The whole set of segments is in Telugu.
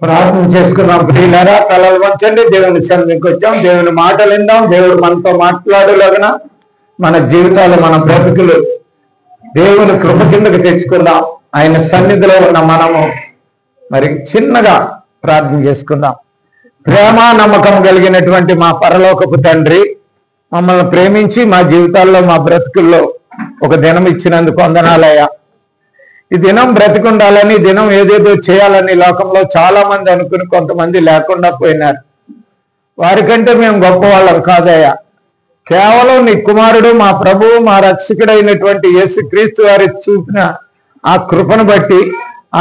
ప్రార్థన చేసుకున్నాం. ప్రియులారా, తలలు వంచండి. దేవుని సన్నిధికి వచ్చాం. దేవుని మాటలు విందాం. దేవుడు మనతో మాట్లాడేలాగిన మన జీవితాలు, మన బ్రతుకులు దేవుని కృప కిందకి తెచ్చుకుందాం. ఆయన సన్నిధిలో ఉన్న మనము మరి చిన్నగా ప్రార్థన చేసుకుందాం. ప్రేమ నమ్మకం కలిగినటువంటి మా పరలోకపు తండ్రి, మమ్మల్ని ప్రేమించి మా జీవితాల్లో, మా బ్రతుకుల్లో ఒక దినం ఇచ్చినందుకు వందనాలయ్యా. ఈ దినం బ్రతికుండాలని, దినం ఏదేదో చేయాలని లోకంలో చాలా మంది అనుకుని కొంతమంది లేకుండా పోయినారు. వారికంటే మేము గొప్పవాళ్ళం కాదయ్యా. కేవలం నీ కుమారుడు, మా ప్రభువు, మా రక్షకుడైనటువంటి యేసుక్రీస్తు వారి చూపిన ఆ కృపను బట్టి,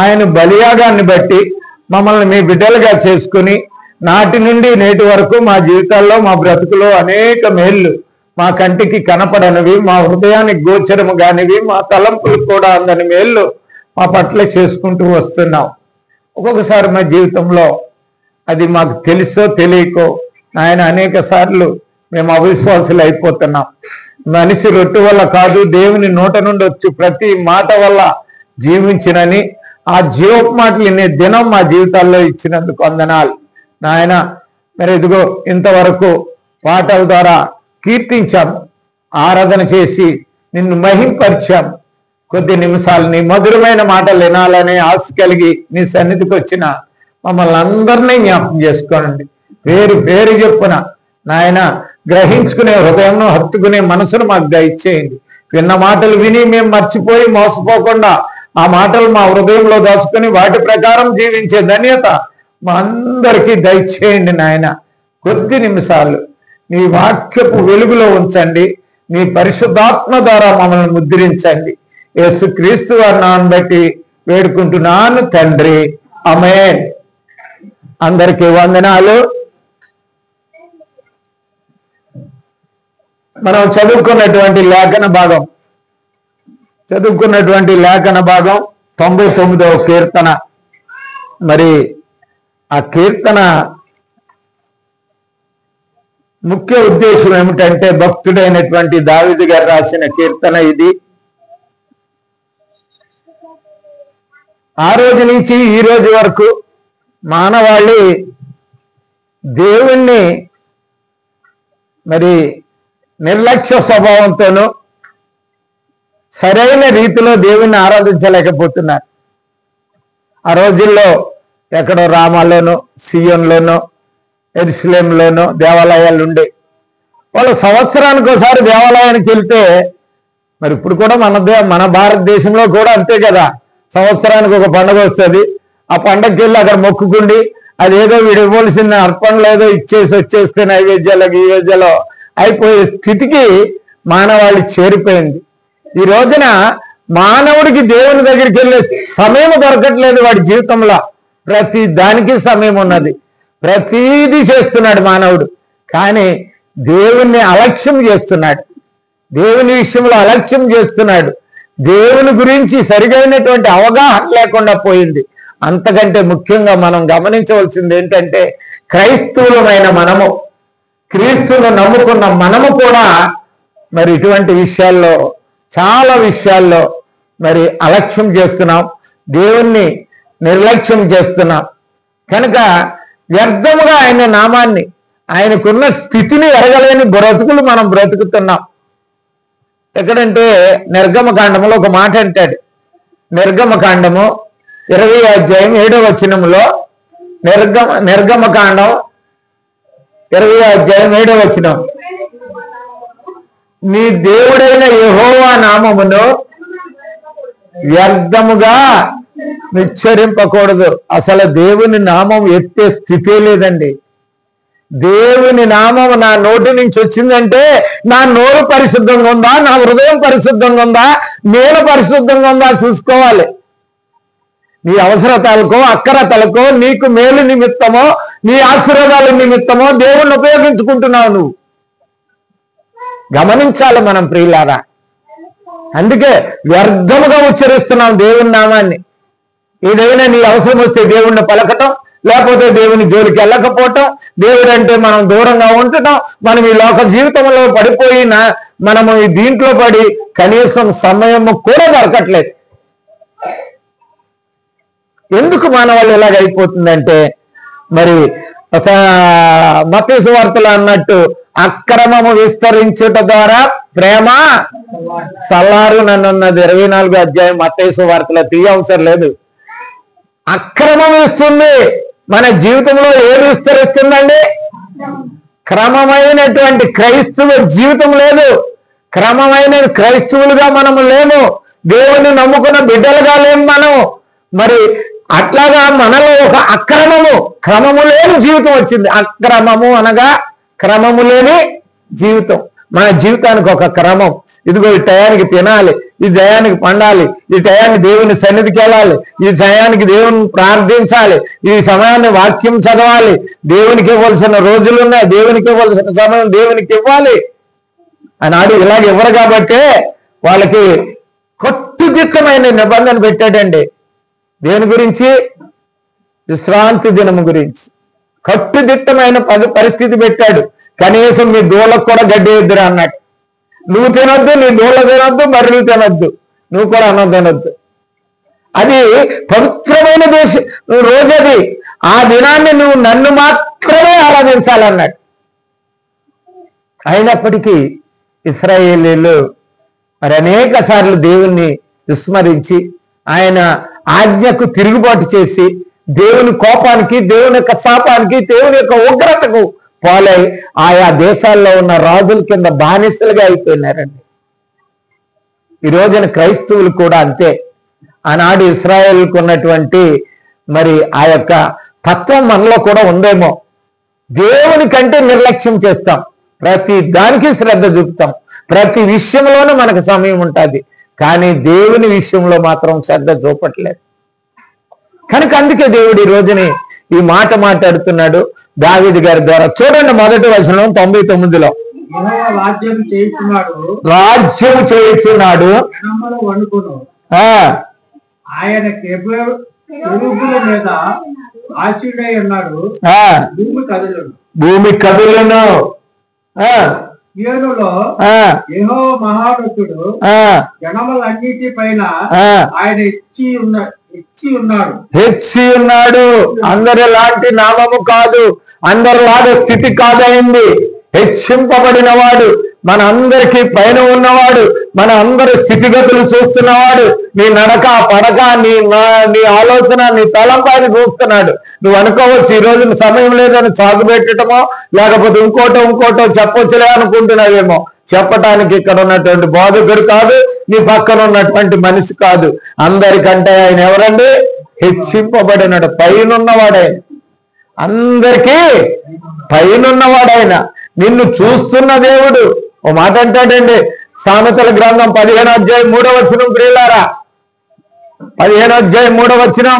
ఆయన బలియాగాన్ని బట్టి మమ్మల్ని మీ బిడ్డలుగా చేసుకుని నాటి నుండి నేటి వరకు మా జీవితాల్లో, మా బ్రతుకులో అనేక మేళ్ళు మా కంటికి కనపడనివి, మా హృదయానికి గోచరము కానివి, మా తలంపులు కూడా అందని మేళ్ళు మా పట్ల చేసుకుంటూ వస్తున్నాం. ఒక్కొక్కసారి మా జీవితంలో అది మాకు తెలుసో తెలియకో ఆయన అనేక సార్లు మేము అవిశ్వాసులు అయిపోతున్నాం. మనిషి రొట్టె వల్ల కాదు, దేవుని నోట నుండి వచ్చి ప్రతి మాట వల్ల జీవించినని ఆ జీవపు మాటలు ఇన్ని దినం మా జీవితాల్లో ఇచ్చినందుకు వందనాలు నాయన. మరి ఇదిగో ఇంతవరకు పాటల ద్వారా కీర్తించాము, ఆరాధన చేసి నిన్ను మహింపరిచాం. కొద్ది నిమిషాలు నీ మధురమైన మాటలు వినాలనే ఆశ కలిగి నీ సన్నిధికి వచ్చిన మమ్మల్ని అందరినీ జ్ఞాపకం చేసుకోనండి. పేరు పేరు చెప్పున నాయన గ్రహించుకునే హృదయంను, హత్తుకునే మనసును మాకు దయచేయండి. విన్న మాటలు విని మేము మర్చిపోయి మోసపోకుండా ఆ మాటలు మా హృదయంలో దాచుకొని వాటి ప్రకారం జీవించే ధన్యత మా అందరికీ దయచేయండి నాయన. కొద్ది నిమిషాలు నీ వాక్యపు వెలుగులో ఉంచండి. నీ పరిశుద్ధాత్మ ద్వారా మమ్మల్ని ముద్రించండి. యేసుక్రీస్తు వారి నామమును బట్టి వేడుకుంటున్నాను తండ్రి, ఆమేన్. అందరికీ వందనాలు. మనం చదువుకున్నటువంటి లేఖన భాగం 99వ కీర్తన. మరి ఆ కీర్తన ముఖ్య ఉద్దేశం ఏమిటంటే, భక్తుడైనటువంటి దావీదు గారు రాసిన కీర్తన ఇది. ఆ రోజు నుంచి ఈ రోజు వరకు మానవాళి దేవుణ్ణి మరి నిర్లక్ష్య స్వభావంతోనూ సరైన రీతిలో దేవుణ్ణి ఆరాధించలేకపోతున్నారు. ఆ రోజుల్లో ఎక్కడో రామాలోనో, సియోన్లోనో, యెరూషలేములోనో దేవాలయాలు ఉండే. వాళ్ళు సంవత్సరానికి ఒకసారి దేవాలయానికి వెళ్తే, మరి ఇప్పుడు కూడా మన భారతదేశంలో కూడా అంతే కదా, సంవత్సరానికి ఒక పండుగ వస్తుంది. ఆ పండగకి వెళ్ళి అక్కడ మొక్కుకుండి అదేదో వీడు ఇవ్వాల్సిన అర్పణలు ఏదో ఇచ్చేసి వచ్చేస్తే నైవేద్యాలు అయిపోయే స్థితికి మానవాళి చేరిపోయింది. ఈ రోజున మానవుడికి దేవుని దగ్గరికి వెళ్ళే సమయం దొరకట్లేదు. వాడి జీవితంలో ప్రతి దానికి సమయం ఉన్నది, ప్రతీది చేస్తున్నాడు మానవుడు. కానీ దేవుణ్ణి అలక్ష్యం చేస్తున్నాడు, దేవుని విషయంలో అలక్ష్యం చేస్తున్నాడు. దేవుని గురించి సరిగైనటువంటి అవగాహన లేకుండా పోయింది. అంతకంటే ముఖ్యంగా మనం గమనించవలసింది ఏంటంటే, క్రైస్తవులమైన మనము, క్రీస్తును నమ్ముకున్న మనము కూడా మరి ఇటువంటి విషయాల్లో, చాలా విషయాల్లో మరి అలక్ష్యం చేస్తున్నాం, దేవుణ్ణి నిర్లక్ష్యం చేస్తున్నాం. కనుక వ్యర్థముగా ఆయన నామాన్ని, ఆయనకున్న స్థితిని ఎరగలేని బ్రతుకులు మనం బ్రతుకుతున్నాం. ఎక్కడంటే నిర్గమకాండములో ఒక మాట అంటాడు. నిర్గమకాండము 20వ అధ్యాయం 7వ వచనంలో, నిర్గమకాండం 20వ అధ్యాయం 7వ వచనం, నీ దేవుడైన యెహోవా నామమును వ్యర్థముగా ఉచ్చరింపకూడదు. అసలు దేవుని నామం ఎత్తే స్థితే లేదండి. దేవుని నామం నా నోటి నుంచి వచ్చిందంటే నా నోరు పరిశుద్ధంగా ఉందా, నా హృదయం పరిశుద్ధంగా ఉందా, నేను పరిశుద్ధంగా ఉందా చూసుకోవాలి. నీ అవసరతలకో, అక్కరతలకో, నీకు మేలు నిమిత్తమో, నీ ఆశీర్వాదాల నిమిత్తమో దేవుణ్ణి ఉపయోగించుకుంటున్నావు నువ్వు. గమనించాలి మనం ప్రియులారా. అందుకే వ్యర్థముగా ఉచ్చరిస్తున్నాం దేవుని నామాన్ని. ఏదైనా నీ అవసరం వస్తే దేవుణ్ణి పలకటం, లేకపోతే దేవుని జోలికి వెళ్ళకపోవటం, దేవుడు అంటే మనం దూరంగా ఉండటం, మనం ఈ లోక జీవితంలో పడిపోయిన మనము ఈ దీంట్లో పడి కనీసం సమయం కూడా దొరకట్లేదు. ఎందుకు మానవాళ్ళు ఇలాగ అయిపోతుందంటే, మరి మత్తయి సువార్తలో అన్నట్టు అక్రమము విస్తరించుట ద్వారా ప్రేమ సల్లారు నన్నున్నది 24వ అధ్యాయం మత్తయి సువార్తలో అవసరం లేదు. అక్రమం ఇస్తుంది. మన జీవితంలో ఏది విస్తరిస్తుందండి? క్రమమైనటువంటి క్రైస్తవ జీవితం లేదు. క్రమమైన క్రైస్తవులుగా మనము లేము. దేవుని నమ్ముకున్న బిడ్డలుగా లేము మనం. మరి అట్లాగా మనలో ఒక క్రమము లేని జీవితం వచ్చింది. అక్రమము అనగా క్రమము లేని జీవితం. మన జీవితానికి ఒక క్రమం. ఇదిగో ఈ టయానికి తినాలి, ఈ టయానికి పండాలి, ఈ టయానికి దేవుని సన్నిధికి వెళ్ళాలి, ఈ టయానికి దేవుని ప్రార్థించాలి, ఈ సమయాన్ని వాక్యం చదవాలి, దేవునికి ఇవ్వాల్సిన రోజులున్నాయి, దేవునికి ఇవ్వాల్సిన సమయం దేవునికి ఇవ్వాలి అన్నాడు. ఇలాగ ఇవ్వరు కాబట్టే వాళ్ళకి కట్టుదిట్టమైన నిబంధన పెట్టాడండి. దేని గురించి? విశ్రాంతి దినము గురించి కట్టుదిట్టమైన పరిస్థితి పెట్టాడు. కనీసం మీ దూళ్ళకు కూడా గడ్డి ఎద్దురా అన్నాడు. నువ్వు తినొద్దు, నీ దూళ్ళ తినొద్దు, మర్రెలు తినొద్దు, నువ్వు కూడా అన్నం తినొద్దు. అది పవిత్రమైన రోజు. అది ఆ దినాన్ని నువ్వు నన్ను మాత్రమే ఆరాధించాలన్నాడు. అయినప్పటికీ ఇశ్రాయేలీయులు మరి అనేక సార్లు దేవుణ్ణి విస్మరించి ఆయన ఆజ్ఞకు తిరుగుబాటు చేసి దేవుని కోపానికి, దేవుని యొక్క శాపానికి, దేవుని యొక్క ఉగ్రతకు పాలై ఆయా దేశాల్లో ఉన్న రాజుల కింద బానిసలుగా అయిపోయినారండి. ఈ రోజున క్రైస్తవులు కూడా అంతే. ఆనాడు ఇశ్రాయేలుకు ఉన్నటువంటి మరి ఆ యొక్క తత్వం మనలో కూడా ఉందేమో. దేవుని కంటే నిర్లక్ష్యం చేస్తాం, ప్రతి దానికి శ్రద్ధ చూపుతాం, ప్రతి విషయంలోనూ మనకు సమయం ఉంటుంది, కానీ దేవుని విషయంలో మాత్రం శ్రద్ధ చూపట్లేదు. కనుక అందుకే దేవుడు ఈ రోజుని ఈ మాట మాట్లాడుతున్నాడు దావీదు గారి ద్వారా. చూడండి మొదటి వచనం 99లో. రాజ్యం చేయుచున్నాడు, ఆయన కెరూబుల మీద ఆశీనుడై ఉన్నాడు, భూమి కదులను. యెహోవా మహాభక్తుడు జనములన్నిటి పైన ఆయన హెచ్చి ఉన్నాడు. అందరిలాంటి నామము కాదు, అందరిలాగా స్థితి కాదైంది. హెచ్చింపబడిన వాడు, మన అందరికీ పైన ఉన్నవాడు, మన అందరి స్థితిగతులు చూస్తున్నవాడు, నీ నడక పడక, నీ ఆలోచన, నీ తలంపాన్ని చూస్తున్నాడు. నువ్వు అనుకోవచ్చు ఈ రోజు సమయం లేదని చాకు పెట్టడమో లేకపోతే ఇంకోటో చెప్పొచ్చులే అనుకుంటున్నావేమో. చెప్పటానికి ఇక్కడ ఉన్నటువంటి బోధకుడు కాదు, నీ పక్కన ఉన్నటువంటి మనిషి కాదు. అందరికంటే ఆయన ఎవరండి? హెచ్చింపబడినాడు, పైనున్నవాడాయన, అందరికీ పైనున్నవాడాయన, నిన్ను చూస్తున్న దేవుడు. ఓ మాట అంటాడండి సామెతల గ్రంథం 15వ అధ్యాయం 3వ వచనం. ప్రియులారా, 15వ అధ్యాయం 3వ వచనం.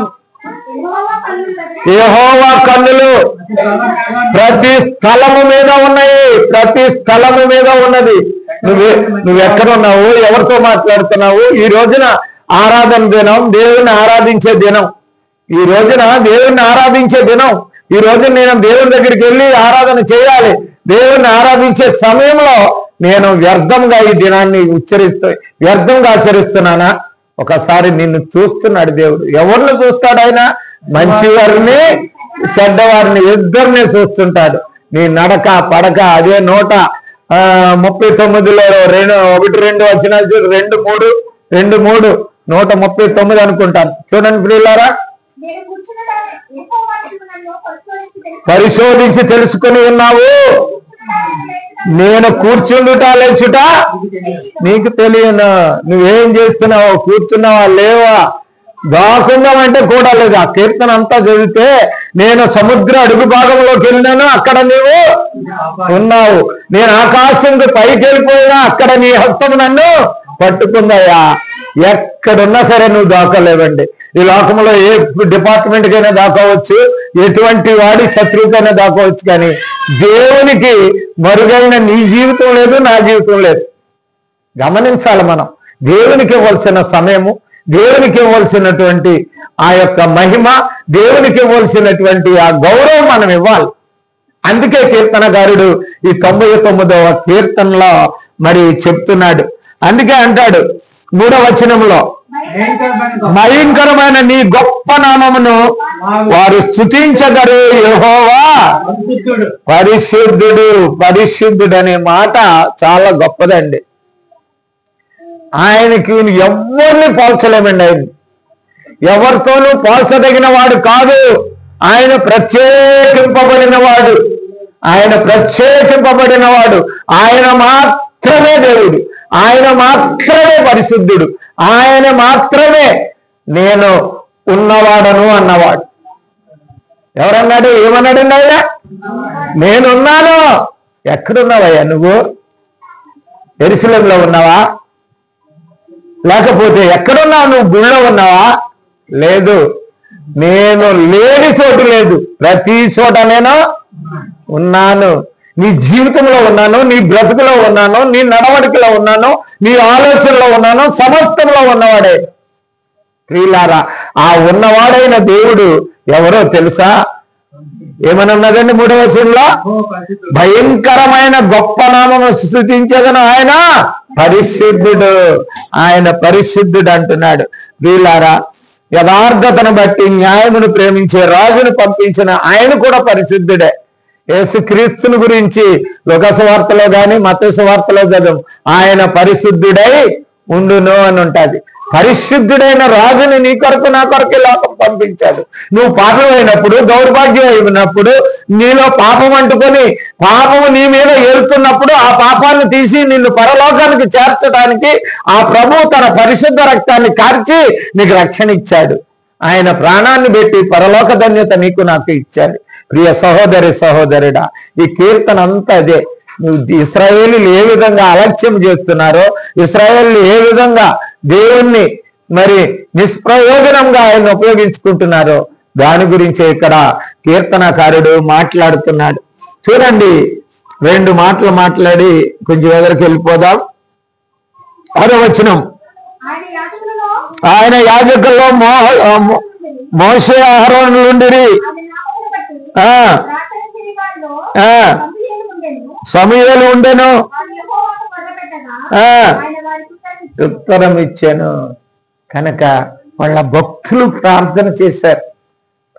యెహోవా కన్నులు ప్రతి స్థలము మీద ఉన్నాయి, ప్రతి స్థలము మీద ఉన్నది. నువ్వెక్కడున్నావు, ఎవరితో మాట్లాడుతున్నావు? ఈ రోజున ఆరాధన దినం, దేవుణ్ణి ఆరాధించే దినం. ఈ రోజున దేవుణ్ణి ఆరాధించే దినం. ఈ రోజున నేను దేవుని దగ్గరికి వెళ్ళి ఆరాధన చేయాలి. దేవుణ్ణి ఆరాధించే సమయంలో నేను వ్యర్థంగా ఈ దినాన్ని వ్యర్థంగా ఆచరిస్తున్నానా? ఒకసారి నిన్ను చూస్తున్నాడు దేవుడు. ఎవరిని చూస్తాడు ఆయన? మంచివారిని చెడ్డవారిని ఇద్దరిని చూస్తుంటాడు. నీ నడక పడక అదే 139లో 1-2 వచనాలు 2-3 139 అనుకుంటాను. చూడండి ప్రియులారా, పరిశోధించి తెలుసుకుని ఉన్నావు, నేను కూర్చుండుట లేచుట నీకు తెలియను. నువ్వేం చేస్తున్నావు? కూర్చున్నావా లేవా? దాకుందామంటే కూడా లేదు. ఆ కీర్తన అంతా చదివితే నేను సముద్ర అడుగు భాగంలోకి వెళ్ళినాను, అక్కడ నీవు ఉన్నావు. నేను ఆకాశంకి పైకి వెళ్ళిపోయినా అక్కడ నీ హస్తం నన్ను పట్టుకుందయ్యా. ఎక్కడున్నా సరే నువ్వు దాకలేవండి. ఈ లోకంలో ఏ డిపార్ట్మెంట్కైనా దాకోవచ్చు, ఎటువంటి వాడి శత్రువుకైనా దాకోవచ్చు, కానీ దేవునికి మరుగైన నీ జీవితం లేదు, నా జీవితం లేదు. గమనించాలి మనం. దేవునికి ఇవ్వాల్సిన సమయము, దేవునికి ఇవ్వాల్సినటువంటి ఆ యొక్క మహిమ, దేవునికి ఇవ్వాల్సినటువంటి ఆ గౌరవం మనం ఇవ్వాలి. అందుకే కీర్తనకారుడు ఈ 99వ కీర్తనలో మరి చెప్తున్నాడు. అందుకే అంటాడు 3వ వచనంలో, భయంకరమైన నీ గొప్ప నామమును వారు స్తుతించదరు. యెహోవా పరిశుద్ధుడు. పరిశుద్ధుడు అనే మాట చాలా గొప్పదండి. ఆయనకి ఎవరిని పోల్చలేమండి. ఆయన ఎవరితోనూ పోల్చదగిన వాడు కాదు. ఆయన ప్రత్యేకింపబడిన వాడు. ఆయన ప్రత్యేకింపబడిన వాడు. ఆయన మాత్రమే దేవుడు. ఆయన మాత్రమే పరిశుద్ధుడు. ఆయన మాత్రమే నేను ఉన్నవాడను అన్నవాడు. ఎవరన్నాడు? ఏమన్నాడండి ఆయన? నేనున్నాను. ఎక్కడున్నావయ్యా నువ్వు? యెరూషలేములో ఉన్నావా? లేకపోతే ఎక్కడున్నావు? నువ్వు గుళ్ళో ఉన్నావా? లేదు. నేను లేని చోటు లేదు. ప్రతి చోట నేను ఉన్నాను. నీ జీవితంలో ఉన్నాను, నీ బ్రతుకులో ఉన్నాను, నీ నడవడికలో ఉన్నాను, నీ ఆలోచనలో ఉన్నాను, సమస్తంలో ఉన్నవాడే. ప్రియులారా, ఆ ఉన్నవాడైన దేవుడు ఎవరో తెలుసా? ఏమనున్నదండి 3వ వచనంలో? భయంకరమైన గొప్ప నామము స్తుతించదను. ఆయన పరిశుద్ధుడు. ఆయన పరిశుద్ధుడు అంటున్నాడు. ప్రియులారా, యథార్థతను బట్టి న్యాయమును ప్రేమించే రాజును పంపించిన ఆయన కూడా పరిశుద్ధుడే. యేసుక్రీస్తుని గురించి లోకాసు వార్తలో గాని మత్తయి వార్తలో చదువు, ఆయన పరిశుద్ధుడై ఉండును అని ఉంటది. పరిశుద్ధుడైన రాజుని నీ కొరకు నా కొరకు లోకం పంపించాడు. నువ్వు పాపం అయినప్పుడు, దౌర్భాగ్యం అయినప్పుడు, నీలో పాపం అంటుకొని పాపము నీ మీద ఏలుతున్నప్పుడు ఆ పాపాన్ని తీసి నిన్ను పరలోకానికి చేర్చడానికి ఆ ప్రభువు తన పరిశుద్ధ రక్తాన్ని కార్చి నీకు రక్షణ ఇచ్చాడు. ఆయన ప్రాణాన్ని పెట్టి పరలోక ధన్యత నీకు నాకు ఇచ్చాడు. ప్రియ సహోదరి సహోదరుడా, ఈ కీర్తన అంతా అదే. నువ్వు ఇశ్రాయేలీలు ఏ విధంగా అలక్ష్యం చేస్తున్నారో, ఇశ్రాయేలీలు ఏ విధంగా దేవుణ్ణి మరి నిష్ప్రయోజనంగా ఆయన ఉపయోగించుకుంటున్నారో దాని గురించి ఇక్కడ కీర్తనకారుడు మాట్లాడుతున్నాడు. చూడండి, 2 మాటలు మాట్లాడి కొంచెం ఎదురుకి వెళ్ళిపోదాం. 6వ వచనం, ఆయన యాజకుల్లో మోషే అహరోనులు ఉండిరి. సమూయేలు ఉండెను, ఉత్తరం ఇచ్చాను. కనుక వాళ్ళ భక్తులు ప్రార్థన చేశారు.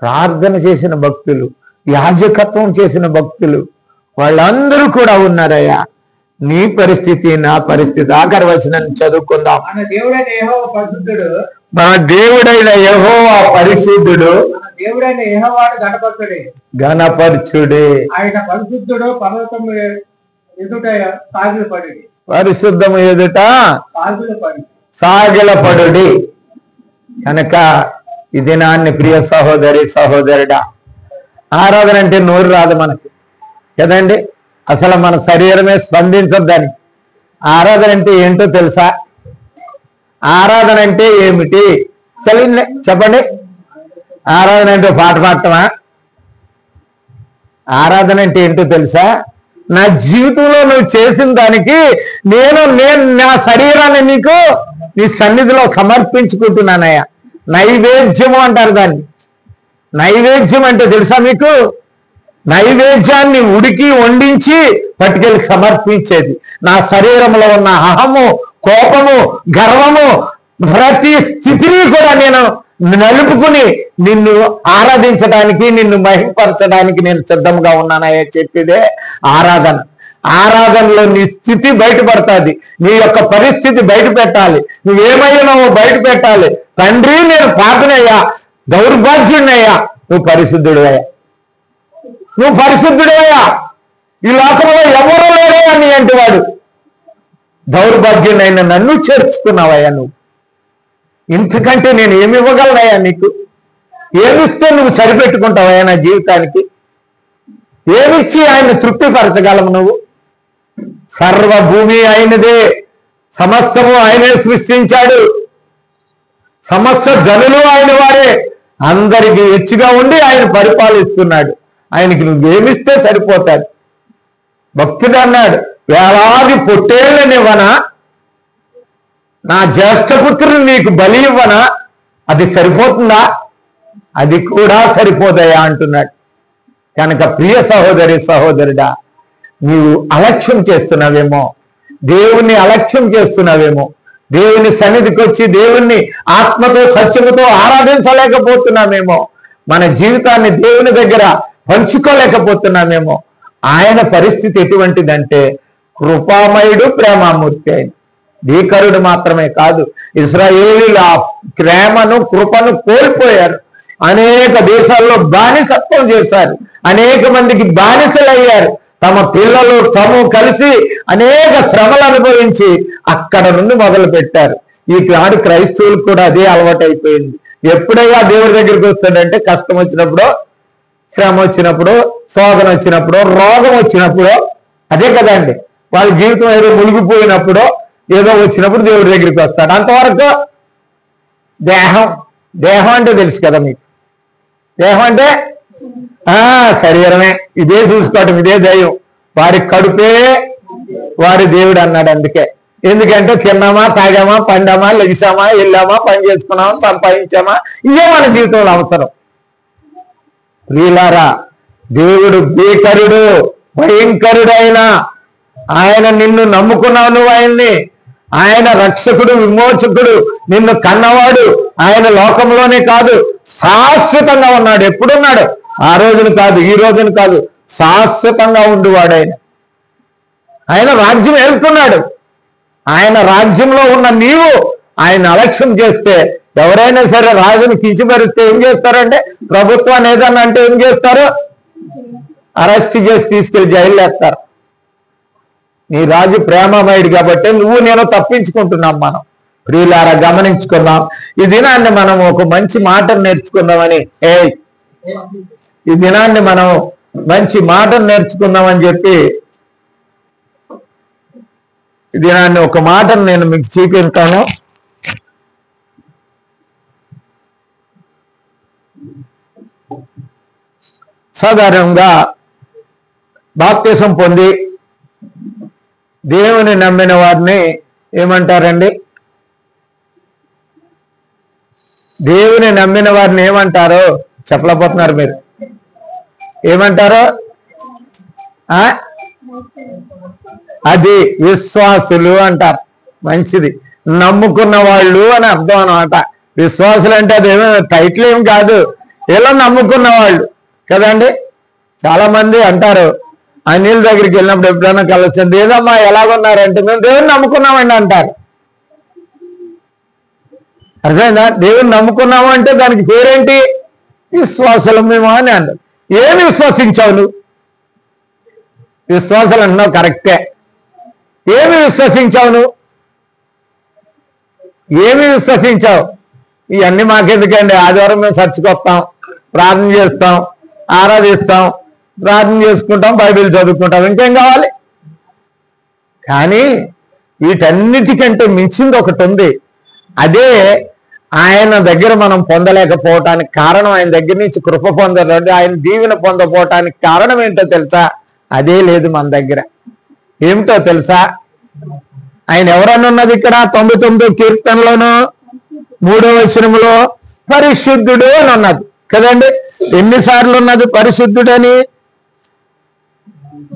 ప్రార్థన చేసిన భక్తులు, యాజకత్వం చేసిన భక్తులు వాళ్ళందరూ కూడా ఉన్నారయ్యా. నీ పరిస్థితి, నా పరిస్థితి. ఆఖరి వచనాన్ని చదువుకుందాం. మన దేవుడైన యెహోవా పరిశుద్ధుడు. మన దేవుడైన యెహోవా పరిశుద్ధుడు. దేవుడైన యెహోవాను గణపరచుడే. గణపరచుడే. ఆయన పరిశుద్ధుడు. పర్వతము ఎదుట సాగిలపడి. పరిశుద్ధము ఎదుట సాగిలపడుడి. కనుక ఈ దినాన్ని ప్రియ సహోదరి సహోదరుడా, ఆరాధన అంటే నోరు రాదు మనకి కదండి. అసలు మన శరీరమే స్పందించద్దని. ఆరాధన అంటే ఏంటో తెలుసా? ఆరాధన అంటే ఏమిటి? చెప్పండి. ఆరాధన అంటే పాట పాడటమా? ఆరాధన అంటే ఏంటో తెలుసా? నా జీవితంలో నువ్వు చేసిన దానికి నేను నా శరీరాన్ని నీకు నీ సన్నిధిలో సమర్పించుకుంటున్నానయ్యా. నైవేద్యము అంటారు దాన్ని. నైవేద్యం అంటే తెలుసా మీకు? నైవేద్యాన్ని ఉడికి వండించి పట్టుకెళ్ళి సమర్పించేది. నా శరీరంలో ఉన్న అహము, కోపము, గర్వము, ప్రతి స్థితిని కూడా నేను నలుపుకుని నిన్ను ఆరాధించడానికి, నిన్ను మహింపరచడానికి నేను సిద్ధంగా ఉన్నానయ్యా చెప్పేదే ఆరాధన. ఆరాధనలో నీ స్థితి బయటపడుతుంది. నీ యొక్క పరిస్థితి బయట పెట్టాలి. నువ్వేమయ్యానో బయట పెట్టాలి. తండ్రి, నేను పాపనయ్యా, దౌర్భాగ్యున్నయ్యా, నువ్వు పరిశుద్ధుడయ్యా, నువ్వు పరిశుద్ధుడయ్యా, ఈ లోకంలో ఎవరూ లేరయ్యా నీ అంటే వాడు. దౌర్భాగ్యునైనా నన్ను చేర్చుకున్నావయ్యా నువ్వు. ఇంతకంటే నేను ఏమి ఇవ్వగలనయ్యా నీకు? ఏమిస్తే నువ్వు సరిపెట్టుకుంటావయ్యా నా జీవితానికి? ఏమిచ్చి ఆయన తృప్తిపరచగలము నువ్వు? సర్వభూమి ఆయనదే, సమస్తము ఆయనే సృష్టించాడు, సమస్త జనులు ఆయన వారే, అందరికి హెచ్చుగా ఉండి ఆయన పరిపాలిస్తున్నాడు. ఆయనకి నువ్వేమిస్తే సరిపోతాడు. భక్తుడు అన్నాడు, వేలాది పొట్టేళ్ళనివ్వనా, నా జ్యేష్ఠపుత్రుని నీకు బలి ఇవ్వనా? అది సరిపోతుందా? అది కూడా సరిపోదయా అంటున్నాడు. కనుక ప్రియ సహోదరి సహోదరుడా, నీవు అలక్ష్యం చేస్తున్నావేమో, దేవుణ్ణి అలక్ష్యం చేస్తున్నావేమో, దేవుని సన్నిధికి వచ్చి దేవుణ్ణి ఆత్మతో సత్యముతో ఆరాధించలేకపోతున్నామేమో, మన జీవితాన్ని దేవుని దగ్గర పంచుకోలేకపోతున్నామేమో. ఆయన పరిస్థితి ఎటువంటిదంటే కృపామయుడు, ప్రేమామూర్తి. ఆయన భీకరుడు మాత్రమే కాదు, ఇశ్రాయేలీయుల ఆ ప్రేమను కృపను కోల్పోయారు. అనేక దేశాల్లో బానిసత్వం చేశారు, అనేక మందికి బానిసలయ్యారు. తమ పిల్లలు తాము కలిసి అనేక శ్రమలు అనుభవించి అక్కడ నుండి మొదలు పెట్టారు. ఈనాడు క్రైస్తవులకు కూడా అదే అలవాటు అయిపోయింది. ఎప్పుడైనా దేవుడి దగ్గరికి వస్తాడంటే కష్టం వచ్చినప్పుడు, శ్రమ వచ్చినప్పుడు, శోధన వచ్చినప్పుడు, రోగం వచ్చినప్పుడు, అదే కదండి వాళ్ళ జీవితం ఏదో మునిగిపోయినప్పుడు, ఏదో వచ్చినప్పుడు దేవుడి దగ్గరికి వస్తాడు. అంతవరకు దేహం అంటే తెలుసు కదా మీకు. దేహం అంటే శరీరమే, ఇదే చూసుకోవటం, ఇదే దైవం. వారి కడుపే వారి దేవుడు అన్నాడు. అందుకే ఎందుకంటే తిన్నామా, తాగామా, పండామా, లెగిసామా, వెళ్ళామా, పని చేసుకున్నామా, సంపాదించామా, ఇదే మన జీవితంలో అవసరం. ప్రియులారా, దేవుడు భీకరుడు, భయంకరుడైన ఆయన నిన్ను నమ్ముకున్నావు, నువ్వు ఆయన్ని. ఆయన రక్షకుడు, విమోచకుడు, నిన్ను కన్నవాడు. ఆయన లోకంలోనే కాదు, శాశ్వతంగా ఉన్నాడు. ఎప్పుడున్నాడు? ఆ రోజును కాదు, ఈ రోజును కాదు, శాశ్వతంగా ఉండువాడు ఆయన. ఆయన రాజ్యం వెళ్తున్నాడు. ఆయన రాజ్యంలో ఉన్న నీవు ఆయన అలక్ష్యం చేస్తే, ఎవరైనా సరే రాజును కించపరిస్తే ఏం చేస్తారంటే, ప్రభుత్వాన్ని ఏదన్నా అంటే ఏం చేస్తారు? అరెస్ట్ చేసి తీసుకెళ్లి జైలు వేస్తారు. నీ రాజు ప్రేమమయుడు కాబట్టి నువ్వు నేను తప్పించుకుంటున్నాం. మనం ప్రియులారా గమనించుకుందాం. ఈ దినాన్ని మనం ఒక మంచి మాటను నేర్చుకుందామని, ఈ దినాన్ని మనం మంచి మాటను నేర్చుకుందామని చెప్పి ఈ దినాన్ని ఒక మాటను నేను మీకు చూపిస్తాను. సాధారణంగా బాప్తిసం పొంది దేవుని నమ్మిన వారిని ఏమంటారండి? దేవుని నమ్మిన వారిని ఏమంటారో చెప్పలేకపోతున్నారు మీరు. ఏమంటారు? అది విశ్వాసులు అంటారు. మంచిది, నమ్ముకున్న వాళ్ళు అని అర్థం అనమాట. విశ్వాసులు అంటే అదేమో టైటిల్ ఏం కాదు, ఇలా నమ్ముకున్న వాళ్ళు కదండి. చాలా మంది అంటారు, అనిల్ దగ్గరికి వెళ్ళినప్పుడు ఎప్పుడైనా కలొచ్చింది, ఏదమ్మా ఎలాగున్నారంటే మేము దేవుని నమ్ముకున్నామండి అంటారు. అర్థమైందా? దేవుని నమ్ముకున్నాము అంటే దానికి పేరేంటి? విశ్వాసులు మేము అని అంటారు. ఏమి విశ్వసించావు నువ్వు? విశ్వాసాలు అంటున్నావు కరెక్టే. ఏమి విశ్వసించావు నువ్వు? ఏమి విశ్వసించావు? ఇవన్నీ మాకెందుకండి? ఆదివారం మేము చర్చికి వస్తాం, ప్రార్థన చేస్తాం, ఆరాధిస్తాం, ప్రార్థన చేసుకుంటాం, బైబిల్ చదువుకుంటాం, ఇంకేం కావాలి? కానీ వీటన్నిటికంటే మించింది ఒకటి ఉంది. అదే ఆయన దగ్గర మనం పొందలేకపోవటానికి కారణం, ఆయన దగ్గర నుంచి కృప పొందలేదు, ఆయన దీవెన పొందపోవటానికి కారణం ఏంటో తెలుసా? అదే లేదు మన దగ్గర. ఏమిటో తెలుసా? ఆయన ఎవరన్నా ఉన్నది ఇక్కడ 99వ కీర్తనలోను 3వ వచనములో పరిశుద్ధుడు అని ఉన్నది కదండి. ఎన్నిసార్లు ఉన్నది పరిశుద్ధుడని?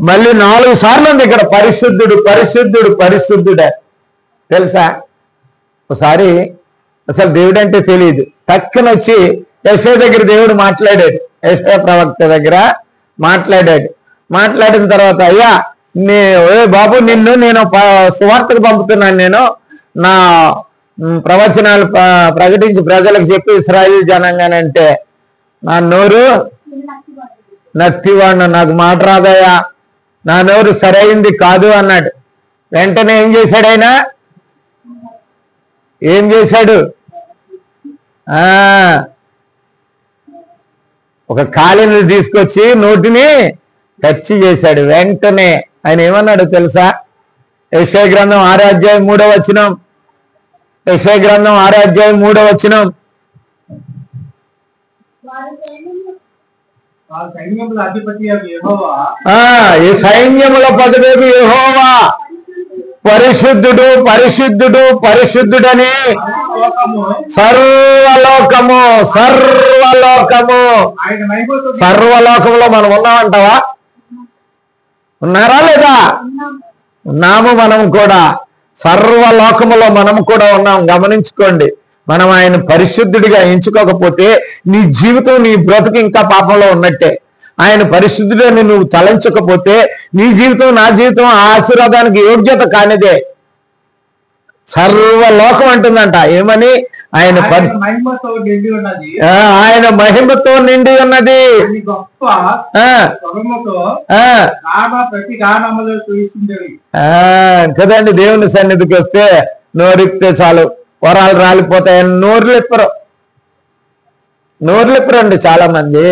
మళ్ళీ 4 సార్లు ఉంది ఇక్కడ పరిశుద్ధుడు, పరిశుద్ధుడు, పరిశుద్ధుడే. తెలుసా? ఒకసారి అసలు దేవుడు అంటే తెలియదు, టక్కున వచ్చి యెషయా దగ్గర దేవుడు మాట్లాడాడు. యెషయా ప్రవక్త దగ్గర మాట్లాడాడు. మాట్లాడిన తర్వాత, అయ్యా బాబు నిన్ను నేను సువార్తకు పంపుతున్నాను, నేను నా ప్రవచనాలు ప్రకటించి ప్రజలకు చెప్పి ఇశ్రాయేలు జనాంగానంటే నా నోరు నత్తివాడు, నాకు మాట రాదయ్యా, నా నోరు సరైంది కాదు అన్నాడు. వెంటనే ఏం చేశాడు ఆయన? ఏం చేశాడు? ఒక కాలిని తీసుకొచ్చి నోటిని టచ్ చేశాడు. వెంటనే ఆయన ఏమన్నాడు తెలుసా? యెషయా గ్రంథం 6వ అధ్యాయం 3వ వచనం. యెషయా గ్రంథం 6వ అధ్యాయం 3వ వచనం. సైన్యముల అధిపతి యెహోవా, ఈ సైన్యముల అధిపతి యెహోవా పరిశుద్ధుడు, పరిశుద్ధుడు, పరిశుద్ధుడని సర్వలోకము, సర్వలోకము, సర్వలోకంలో మనం ఉన్నామంటావా? ఉన్నారా లేదా? ఉన్నాము మనం కూడా. సర్వలోకములో మనం కూడా ఉన్నాం. గమనించుకోండి. మనం ఆయన పరిశుద్ధుడిగా ఎంచుకోకపోతే నీ జీవితం, నీ బ్రతుకు ఇంకా పాపంలో ఉన్నట్టే. ఆయన పరిశుద్ధుడని నువ్వు తలంచకపోతే నీ జీవితం, నా జీవితం ఆ ఆశీర్వాదానికి యోగ్యత కానిదే. సర్వలోకం అంటుందంట ఏమని? ఆయన మహిమతో నిండి ఉన్నది, ఆయన మహిమతో నిండి ఉన్నది, గొప్ప స్వరముతో ప్రతి గానములో చూసింది కదండి. దేవుని సన్నిధికి వస్తే నోరిప్తే చాలు వరాలు రాలిపోతాయని నోరు లిప్పరండి చాలా మంది.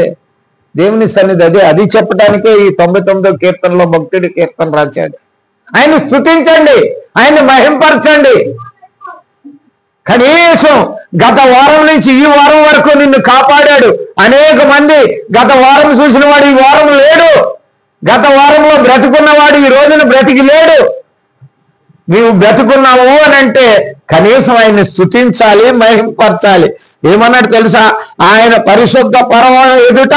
దేవుని సన్నిధి అది చెప్పడానికే ఈ 99వ కీర్తనలో భక్తుడి కీర్తన రాశాడు. ఆయన స్తుతించండి, ఆయన మహింపరచండి. కనీసం గత వారం నుంచి ఈ వారం వరకు నిన్ను కాపాడాడు. అనేక మంది గత వారం చూసిన వాడు ఈ వారం లేడు. గత వారంలో బ్రతుకున్నవాడు ఈ రోజున బ్రతికి లేడు. నీవు బ్రతుకున్నావు అని అంటే కనీసం ఆయన్ని స్తుతించాలి, మహింపరచాలి. ఏమన్నాడు తెలుసా? ఆయన పరిశుద్ధ పర్వతం ఎదుట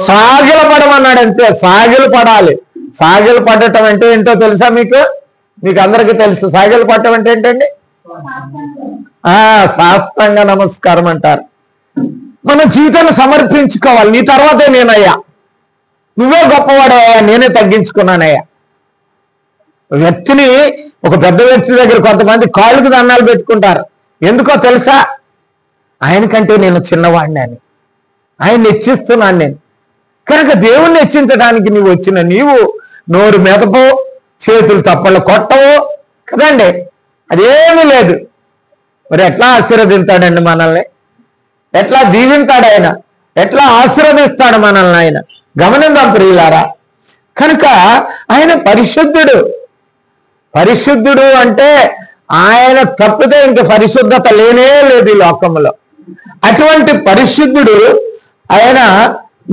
సాగిలపడమన్నాడు. అంతే, సాగిలపడాలి. సాగిలపడటం అంటే ఏంటో తెలుసా మీకు? మీకు అందరికీ తెలుసు. సాగిలపడటం అంటే ఏంటండి? సాష్టాంగ నమస్కారం అంటారు. మన జీవితాన్ని సమర్పించుకోవాలి. నీ తర్వాతే నేనయ్యా, నువ్వే గొప్పవాడయ్యా, నేనే తగ్గించుకున్నానయ్యా. వ్యక్తిని, ఒక పెద్ద వ్యక్తి దగ్గర కొంతమంది కాళ్ళకు దండాలు పెట్టుకుంటారు. ఎందుకో తెలుసా? ఆయనకంటే నేను చిన్నవాడిని అని. ఆయన హెచ్చిస్తున్నాను నేను. కనుక దేవుణ్ణి హెచ్చించడానికి నీవు వచ్చిన నీవు నోరు మెదపో, చేతులు తప్పళ్ళు కొట్టవు కదండి. అదేమీ లేదు. మరి ఎట్లా ఆశీర్వదిస్తాడండి మనల్ని? ఎట్లా దీవింతాడు ఆయన? ఎట్లా ఆశీర్వదిస్తాడు మనల్ని ఆయన? గమనిద్దాం ప్రియులారా. కనుక ఆయన పరిశుద్ధుడు. పరిశుద్ధుడు అంటే ఆయన తప్పితే ఇంక పరిశుద్ధత లేనే లేదు ఈ లోకంలో. అటువంటి పరిశుద్ధుడు ఆయన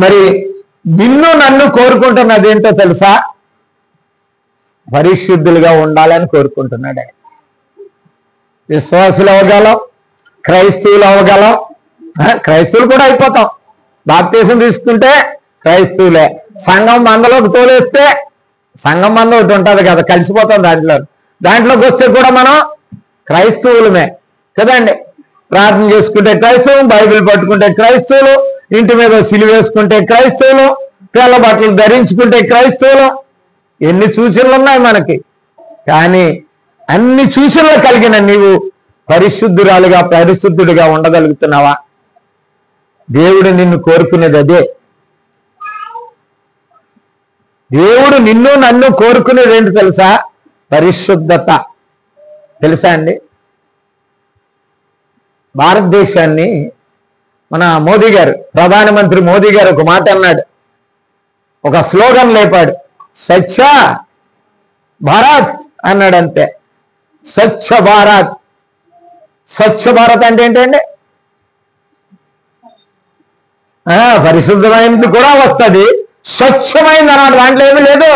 మరి నిన్ను నన్ను కోరుకుంటున్నది ఏంటో తెలుసా? పరిశుద్ధులుగా ఉండాలని కోరుకుంటున్నాడు ఆయన. విశ్వాసులు అవ్వగలం, క్రైస్తవులు అవ్వగలం. క్రైస్తవులు కూడా అయిపోతాం. బాప్తీసం తీసుకుంటే క్రైస్తవులే. సంఘం మందలోకి తోలేస్తే సంఘం మంద ఒకటి ఉంటుంది కదా, కలిసిపోతాం దాంట్లోకి వస్తే కూడా మనం క్రైస్తవులమే కదండి. ప్రార్థన చేసుకుంటే క్రైస్తవం, బైబిల్ పట్టుకుంటే క్రైస్తవులు, ఇంటి మీద సిలువ వేసుకుంటే క్రైస్తవులు, తెల్ల బట్టలు ధరించుకుంటే క్రైస్తవులు. ఎన్ని సూచనలు ఉన్నాయి మనకి. కానీ అన్ని సూచనలు కలిగిన నీవు పరిశుద్ధురాలుగా, పరిశుద్ధుడిగా ఉండగలుగుతున్నావా? దేవుడు నిన్ను కోరుకునేది అదే. దేవుడు నిన్ను నన్ను కోరుకునేది ఏంటి తెలుసా? పరిశుద్ధత. తెలుసా అండి? భారతదేశాన్ని మన మోదీ గారు, ప్రధానమంత్రి మోదీ గారు ఒక మాట అన్నాడు, ఒక స్లోగన్ లేపాడు, స్వచ్ఛ భారత్ అన్నాడు. అంతే, స్వచ్ఛ భారత్. స్వచ్ఛ భారత్ అంటే ఏంటండి? పరిశుద్ధమైనది కూడా వస్తుంది, స్వచ్ఛమైంది అన్నాడు. దాంట్లో ఏమీ లేదు.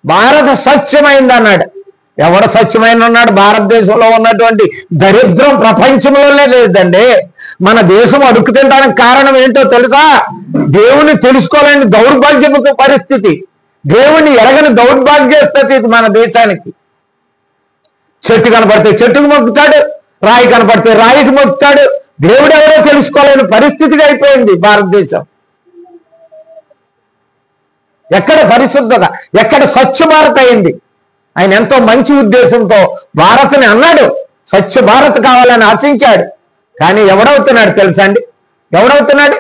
భారత స్వచ్ఛమైంది అన్నాడు. ఎవడ స్వచ్ఛమైన ఉన్నాడు? భారతదేశంలో ఉన్నటువంటి దరిద్రం ప్రపంచంలోనే లేదండి. మన దేశం అడుక్కు తినడానికి కారణం ఏంటో తెలుసా? దేవుని తెలుసుకోలేని దౌర్భాగ్యపు పరిస్థితి, దేవుని ఎరగని దౌర్భాగ్య స్థితి మన దేశానికి. చెట్టు కనపడితే చెట్టుకు మొక్కుతాడు, రాయి కనపడితే రాయికి మొక్కుతాడు. దేవుడు ఎవరో తెలుసుకోలేని పరిస్థితిగా అయిపోయింది భారతదేశం. ఎక్కడ పరిశుద్ధత, ఎక్కడ స్వచ్ఛ భారత్ అయింది? ఆయన ఎంతో మంచి ఉద్దేశంతో భారత్ని అన్నాడు, స్వచ్ఛ భారత్ కావాలని ఆశించాడు. కానీ ఎవడవుతున్నాడు తెలుసా అండి? ఎవడవుతున్నాడు?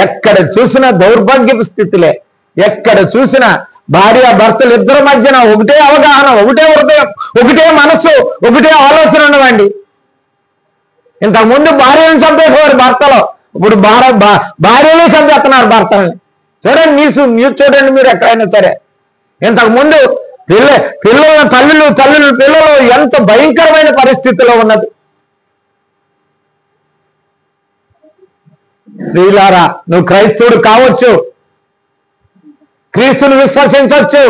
ఎక్కడ చూసినా దౌర్భాగ్యపు స్థితిలే. ఎక్కడ చూసినా భార్య భర్తలు ఇద్దరి మధ్యన ఒకటే అవగాహన, ఒకటే హృదయం, ఒకటే మనస్సు, ఒకటే ఆలోచన ఉన్నవండి. ఇంతకుముందు భార్యను చంపేసేవారు భర్తలో, ఇప్పుడు భార్యలే చంపేస్తున్నారు భర్తల్ని. చూడండి, న్యూస్ చూడండి మీరు ఎక్కడైనా సరే. ఇంతకుముందు పిల్లల తల్లులు పిల్లలు ఎంత భయంకరమైన పరిస్థితిలో ఉన్నది. ప్రియులారా, నువ్వు క్రైస్తవుడు కావచ్చు, క్రీస్తును విశ్వసించవచ్చు,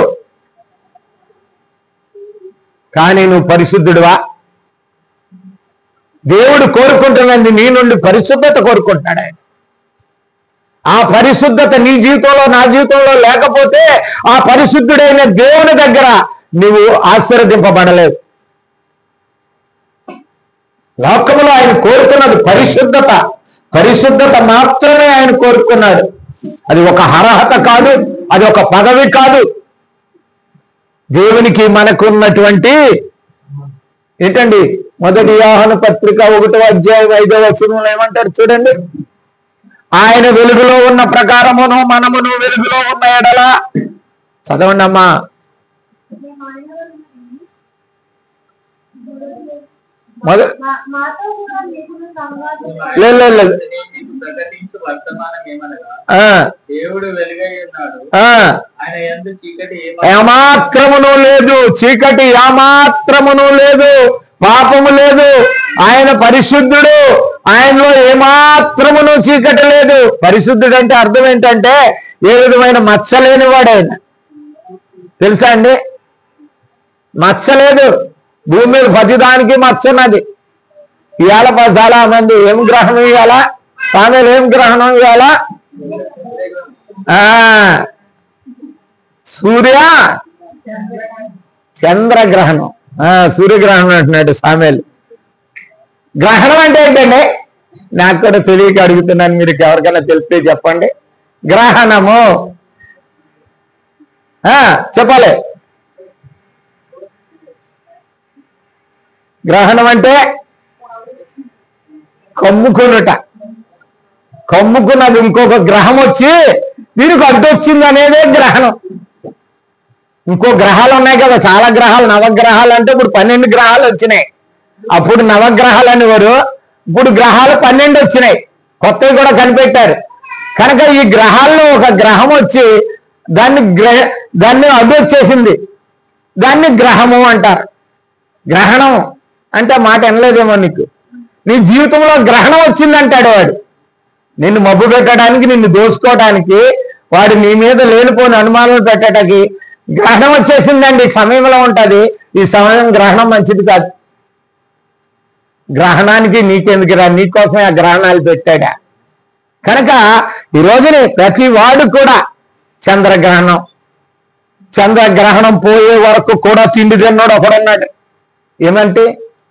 కానీ నువ్వు పరిశుద్ధుడువా? దేవుడు కోరుకుంటున్నది నీ నుండి పరిశుద్ధత కోరుకుంటున్నాడు ఆయన. ఆ పరిశుద్ధత నీ జీవితంలో, నా జీవితంలో లేకపోతే ఆ పరిశుద్ధుడైన దేవుని దగ్గర నువ్వు ఆశీర్వదింపబడలేవు. లోకములో ఆయన కోరుకున్నది పరిశుద్ధత. పరిశుద్ధత మాత్రమే ఆయన కోరుకున్నాడు. అది ఒక అర్హత కాదు, అది ఒక పదవి కాదు. దేవునికి మనకున్నటువంటి ఏంటండి, 1 యోహాను పత్రిక 1వ అధ్యాయం 5వ వచనంలో ఏమంటారు చూడండి. ఆయన వెలుగులో ఉన్న ప్రకారమును మనమును వెలుగులో ఉన్న ఎడల, చదవండి అమ్మా. లేదు ఏమాత్రమును లేదు, చీకటి ఏమాత్రమును లేదు, పాపము లేదు. ఆయన పరిశుద్ధుడు, ఆయనలో ఏమాత్రమును చీకటి లేదు. పరిశుద్ధుడు అంటే అర్థం ఏంటంటే ఏ విధమైన మచ్చలేని వాడు ఆయన. తెలుసా అండి? మచ్చలేదు. భూమి మీద ప్రతిదానికి మచ్చన్నది. ఇవాళ చాలా మంది ఏం గ్రహణం ఇవ్వాలా, స్వామిలు ఏం గ్రహణం ఇవ్వాలా, సూర్య చంద్రగ్రహణం, సూర్యగ్రహణం అంటున్నాడు స్వామిలు. గ్రహణం అంటే ఏంటండి? నాకు కూడా తెలియక అడుగుతున్నాను, మీరు ఎవరికైనా తెలిస్తే చెప్పండి. గ్రహణము చెప్పాలి. గ్రహణం అంటే కమ్ముకున్నట. కమ్ముకున్నది ఇంకొక గ్రహం వచ్చి దీనికి అడ్డొచ్చింది అనేదే గ్రహణం. ఇంకో గ్రహాలు ఉన్నాయి కదా, చాలా గ్రహాలు. నవగ్రహాలు అంటే ఇప్పుడు 12 గ్రహాలు వచ్చినాయి. అప్పుడు నవగ్రహాలు అనేవారు, ఇప్పుడు గ్రహాలు 12 వచ్చినాయి. కొత్తవి కూడా కనిపెట్టారు. కనుక ఈ గ్రహాల్లో ఒక గ్రహం వచ్చి దాన్ని అడ్డొచ్చేసింది. దాన్ని గ్రహము అంటారు. గ్రహణం అంటే మాట వినలేదేమో నీకు. నీ జీవితంలో గ్రహణం వచ్చిందంటాడు వాడు. నిన్ను మబ్బు పెట్టడానికి, నిన్ను దోసుకోవడానికి, వాడు నీ మీద లేనిపోని అనుమానాలు పెట్టడానికి గ్రహణం వచ్చేసిందండి. సమయంలో ఉంటుంది. ఈ సమయం గ్రహణం మంచిది కాదు. గ్రహణానికి నీకెందుకురా, నీకోసమే ఆ గ్రహణాలు పెట్టాడా. కనుక ఈ రోజుని ప్రతి వాడు కూడా చంద్రగ్రహణం, చంద్రగ్రహణం పోయే వరకు కూడా తిండి తిన్నాడు ఒకడున్నాడు. ఏమంటే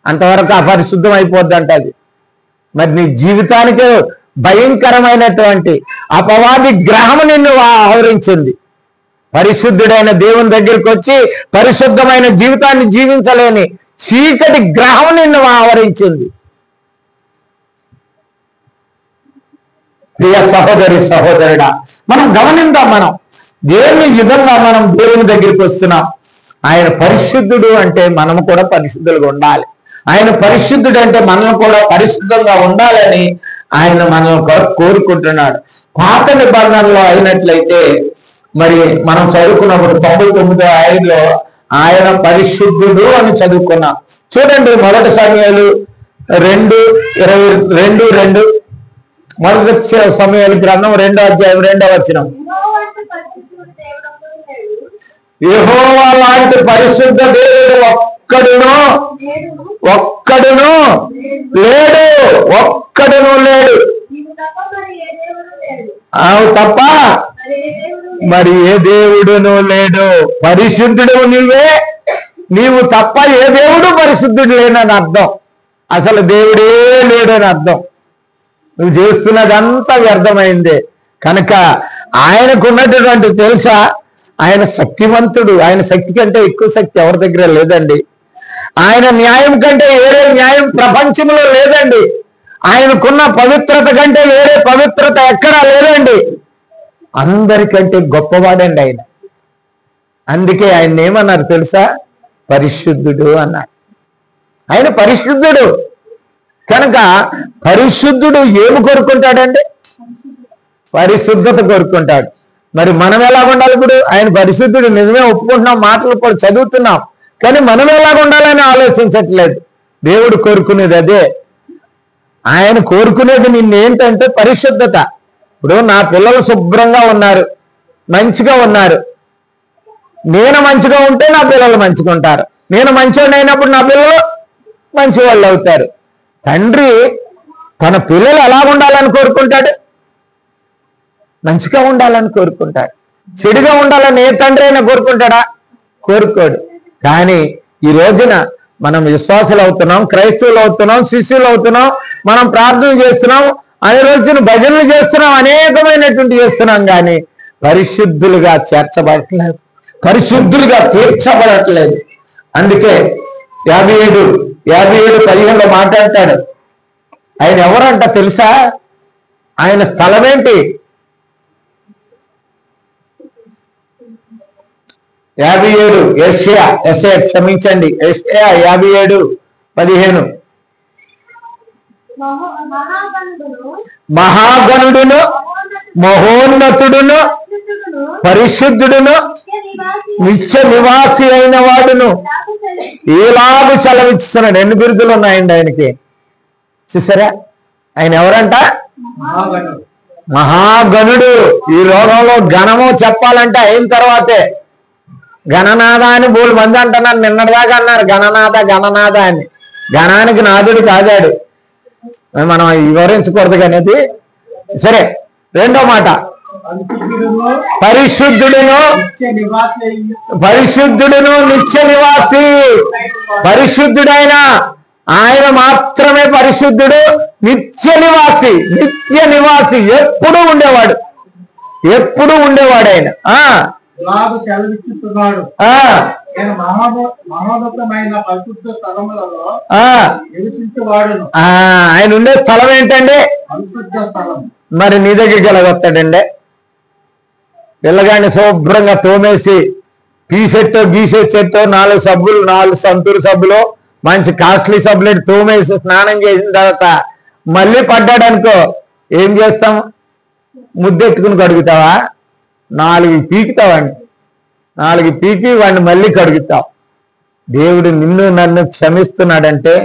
అంతవరకు అపరిశుద్ధం అయిపోద్ది అంట అది. మరి నీ జీవితానికి భయంకరమైనటువంటి అపవాది గ్రహం నిన్ను ఆవరించింది. పరిశుద్ధుడైన దేవుని దగ్గరికి వచ్చి పరిశుద్ధమైన జీవితాన్ని జీవించలేని చీకటి గ్రహం నిన్ను ఆవరించింది. ప్రియ సహోదరి సహోదరుడా, మనం గమనిద్దాం. మనం దేవుని విధంగా మనం దేవుని దగ్గరికి వస్తున్నాం. ఆయన పరిశుద్ధుడు అంటే మనం కూడా పరిశుద్ధులుగా ఉండాలి. ఆయన పరిశుద్ధుడు అంటే మనం కూడా పరిశుద్ధంగా ఉండాలని ఆయన మనల్ని కూడా కోరుకుంటున్నాడు. పాత నిబంధనలో అయినట్లయితే మరి మనం చదువుకున్నప్పుడు 99:5లో ఆయన పరిశుద్ధుడు అని చదువుకున్నాం. చూడండి, 1 సమూయేలు 2:22, 1 సమూయేలు గ్రంథం 2వ అధ్యాయం 2వ వచనం. యెహోవా లాంటి పరిశుద్ధ దేవుడు ఒక్కడును లేడు, ఒక్కడును లేడు. అవు తప్ప మరి ఏ దేవుడును లేడు. పరిశుద్ధుడు నీవే, నీవు తప్ప ఏ దేవుడు పరిశుద్ధుడు లేనని అర్థం. అసలు దేవుడే లేడని అర్థం. నువ్వు చేస్తున్నదంతా వ్యర్థమైందే. కనుక ఆయనకున్నటువంటి తెలుసా, ఆయన శక్తివంతుడు. ఆయన శక్తి కంటే ఎక్కువ శక్తి ఎవరి దగ్గర లేదండి. ఆయన న్యాయం కంటే వేరే న్యాయం ప్రపంచంలో లేదండి. ఆయనకున్న పవిత్రత కంటే వేరే పవిత్రత ఎక్కడా లేదండి. అందరికంటే గొప్పవాడండి ఆయన. అందుకే ఆయన ఏమన్నారు తెలుసా? పరిశుద్ధుడు అన్నారు. ఆయన పరిశుద్ధుడు. కనుక పరిశుద్ధుడు ఏమి కోరుకుంటాడండి? పరిశుద్ధత కోరుకుంటాడు. మరి మనం ఎలా ఉండాలి? ఇప్పుడు ఆయన పరిశుద్ధుడు, నిజమే ఒప్పుకుంటున్నాం, మాటలు కూడా చదువుతున్నాం, కానీ మనం ఎలాగ ఉండాలని ఆలోచించట్లేదు. దేవుడు కోరుకునేది అదే. ఆయన కోరుకునేది నిన్నేంటంటే పరిశుద్ధత. ఇప్పుడు నా పిల్లలు శుభ్రంగా ఉన్నారు, మంచిగా ఉన్నారు. నేను మంచిగా ఉంటే నా పిల్లలు మంచిగా ఉంటారు. నేను మంచివాడిని అయినప్పుడు నా పిల్లలు మంచి వాళ్ళు అవుతారు. తండ్రి తన పిల్లలు ఎలా ఉండాలని కోరుకుంటాడు? మంచిగా ఉండాలని కోరుకుంటాడు. చెడుగా ఉండాలని ఏ తండ్రి అయినా కోరుకుంటాడా? కోరుకోడు. కానీ ఈ రోజున మనం విశ్వాసులు అవుతున్నాం, క్రైస్తవులు అవుతున్నాం, శిష్యులు అవుతున్నాం, మనం ప్రార్థన చేస్తున్నాం, అనే రోజున భజనలు చేస్తున్నాం, అనేకమైనటువంటి చేస్తున్నాం, కానీ పరిశుద్ధులుగా చేర్చబడట్లేదు, పరిశుద్ధులుగా తీర్చబడట్లేదు. అందుకే 57:15 మాట్లాడతాడు. ఆయన ఎవరంట తెలుసా? ఆయన స్థలం ఏంటి? 57 యెషయా క్షమించండి, యెషయా 57:15 మహాగణుడును మహోన్నతుడును పరిశుద్ధుడును నిత్య నివాసి అయిన వాడును ఇలాగ సెలవిస్తున్నాడు. ఎన్ని బిరుదులు ఉన్నాయండి ఆయనకి? చూసారా? ఆయన ఎవరంట? మహాగణుడు. ఈ లోకంలో ఘనము చెప్పాలంటే అయిన తర్వాతే. గణనాథ అని బోలు మంది అంటున్నారు, నిన్నటిదాకా అన్నారు గణనాథ అని. గణానికి నాథుడు కాదాడు, మనం వివరించకూడదు కానీ అది సరే. రెండో మాట, పరిశుద్ధుడును నిత్య నివాసి. పరిశుద్ధుడైన ఆయన మాత్రమే పరిశుద్ధుడు, నిత్య నివాసి. ఎప్పుడు ఉండేవాడు ఆయన. ఆయన ఉండే స్థలం ఏంటండి? మరి నీ దగ్గరికి ఎలాగొస్తాడండి? పిల్లగాడిని శుభ్రంగా తోమేసి పీసెట్టో గీసెట్టో 4 సబ్బులు, 4 సంతూరు సబ్బులు, మంచి కాస్ట్లీ సబ్బులు తోమేసి స్నానం చేసిన తర్వాత మళ్ళీ పడ్డాడనుకో ఏం చేస్తాం? ముద్దెట్టుకుని కడుగుతావా? 4 పీకుతావండి, 4 పీకి వాడిని మళ్ళీ కడుగుతావు. దేవుడు నిన్ను నన్ను క్షమిస్తున్నాడంటే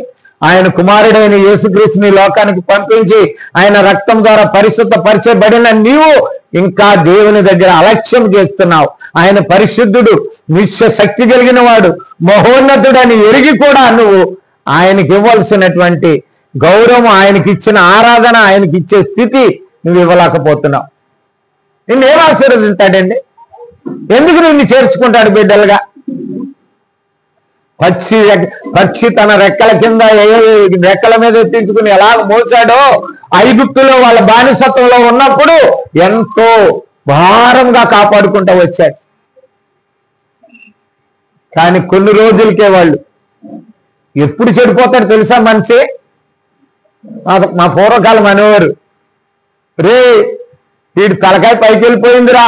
ఆయన కుమారుడైన యేసుక్రీస్తుని లోకానికి పంపించి ఆయన రక్తం ద్వారా పరిశుద్ధపరచబడిన నీవు ఇంకా దేవుని దగ్గర అలక్ష్యం చేస్తున్నావు. ఆయన పరిశుద్ధుడు, నిత్య శక్తి కలిగిన వాడు, మహోన్నతుడని ఎరిగి కూడా నువ్వు ఆయనకి ఇవ్వాల్సినటువంటి గౌరవం, ఆయనకి ఇచ్చిన ఆరాధన, ఆయనకి ఇచ్చే స్థితి నువ్వు ఇవ్వలేకపోతున్నావు. నిన్నేం ఆశీర్వదిస్తాడండి? ఎందుకు నిన్ను చేర్చుకుంటాడు బిడ్డలుగా? పక్షి తన రెక్కల కింద రెక్కల మీద ఎత్తించుకుని ఎలా మోసాడో, ఐగుప్తులో వాళ్ళ బానిసత్వంలో ఉన్నప్పుడు ఎంతో భారంగా కాపాడుకుంటూ వచ్చాడు. కానీ కొన్ని రోజులకే వాళ్ళు ఎప్పుడు చెడిపోతాడు తెలుసా మనిషి? మా పూర్వకాలం అనేవారు, రే వీడి తలకాయ పైకి వెళ్ళిపోయిందిరా.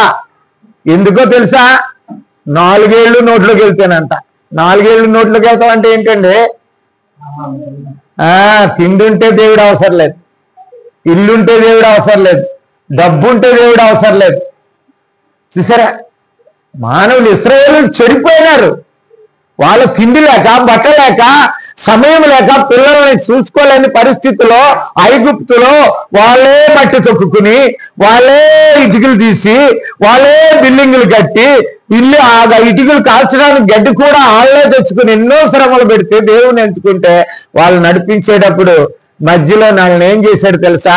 ఎందుకో తెలుసా? 4 ఏళ్ళు నోట్లోకి వెళ్తానంట. 4 ఏళ్ళు నోట్లోకి వెళ్తాం అంటే ఏంటండి? తిండి ఉంటే దేవుడు అవసరం లేదు, ఇల్లుంటే దేవుడు అవసరం లేదు, డబ్బు ఉంటే దేవుడు అవసరం లేదు. చూసారా? మానవులు ఇశ్రాయేలు చెడిపోయినారు. వాళ్ళ తిండి లేక, బట్ట లేక, సమయం లేక, పిల్లల్ని చూసుకోలేని పరిస్థితిలో ఐగుప్తులో వాళ్ళే మట్టి తొక్కుని, వాళ్ళే ఇటుకలు తీసి, వాళ్ళే బిల్డింగులు కట్టి, ఇల్లు ఇటుకలు కాల్చడానికి గడ్డి కూడా వాళ్ళే తెచ్చుకుని ఎన్నో శ్రమలు పెడితే దేవుని ఎంచుకుంటే వాళ్ళు నడిపించేటప్పుడు మధ్యలో వాళ్ళని ఏం చేశాడు తెలుసా?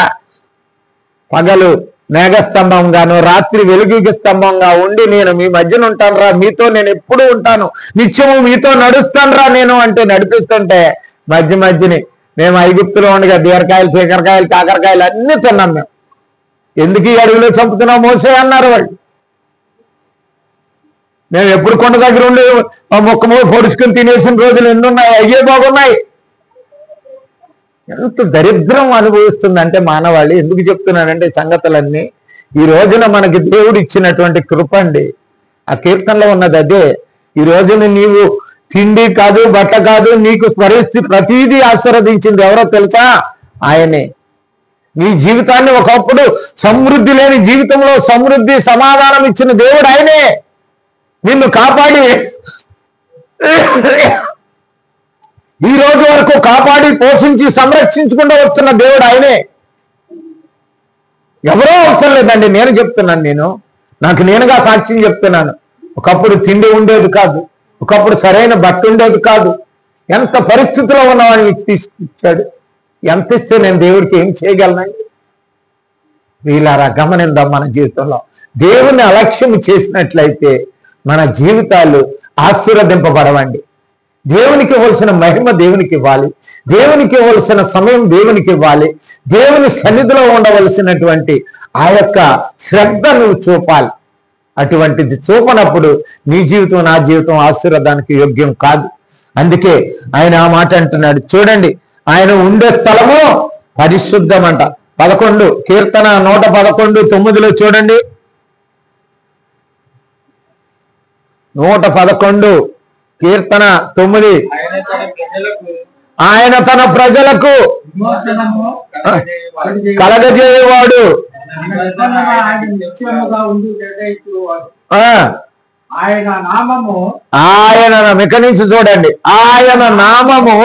పగలు మేఘస్తంభంగాను, రాత్రి వెలుగు స్తంభంగా ఉండి నేను మీ మధ్యన ఉంటాను రా, మీతో నేను ఎప్పుడు ఉంటాను, నిత్యము మీతో నడుస్తాను రా నేను అంటే నడిపిస్తుంటే మధ్యని మేము ఐగుప్తులో ఉండగా బీరకాయలు, పీకరకాయలు, కాకరకాయలు అన్ని తిన్నాం. మేము ఎందుకు ఈ అడవిలో చంపుతున్నాం మోసే అన్నారు వాళ్ళు. మేము ఎప్పుడు కొండ దగ్గర ఉండి మొక్క పొడుచుకుని తినేసిన రోజులు ఎన్నున్నాయి, అయ్యే బాగున్నాయి. ఎంత దరిద్రం అనుభవిస్తుందంటే మానవాళి. ఎందుకు చెప్తున్నానంటే సంగతులన్నీ ఈ రోజున మనకి దేవుడు ఇచ్చినటువంటి కృప అండి. ఆ కీర్తనలో ఉన్నది అదే. ఈ రోజున నీవు తిండి కాదు, బట్ట కాదు, నీకు పరిస్థితి ప్రతీదీ ఆశీర్వదించింది ఎవరో తెలుసా? ఆయనే. నీ జీవితాన్ని ఒకప్పుడు సమృద్ధి లేని జీవితంలో సమృద్ధి, సమాధానం ఇచ్చిన దేవుడు ఆయనే. నిన్ను కాపాడి ఈ రోజు వరకు కాపాడి పోషించి సంరక్షించుకుంటూ వస్తున్న దేవుడు ఆయనే. ఎవరో అవసరం లేదండి. నేను చెప్తున్నాను, నాకు నేనుగా సాక్ష్యం చెప్తున్నాను. ఒకప్పుడు తిండి ఉండేది కాదు, ఒకప్పుడు సరైన బట్ట ఉండేది కాదు. ఎంత పరిస్థితిలో ఉన్న వాళ్ళని తీసుకొచ్చాడు. ఎంత ఇస్తే నేను దేవుడికి ఏం చేయగలనండి? వీళ్ళారా గమనిందాం. మన జీవితంలో దేవుణ్ణి అలక్ష్యం చేసినట్లయితే మన జీవితాలు ఆశీర్వదింపబడవండి. దేవునికి ఇవ్వాల్సిన మహిమ దేవునికి ఇవ్వాలి, దేవునికి ఇవ్వాల్సిన సమయం దేవునికి ఇవ్వాలి, దేవుని సన్నిధిలో ఉండవలసినటువంటి ఆ యొక్క శ్రద్ధ నువ్వు చూపాలి. అటువంటిది చూపనప్పుడు నీ జీవితం నా జీవితం ఆశీర్వాదానికి యోగ్యం కాదు. అందుకే ఆయన ఆ మాట అంటున్నాడు. చూడండి, ఆయన ఉండే స్థలము పరిశుద్ధమంట. 11 కీర్తన 111:9 చూడండి. 111 కీర్తన 9. ఆయన తన ప్రజలకు కలగజేయవాడు, ఆయన ఇక నుంచి చూడండి, ఆయన నామము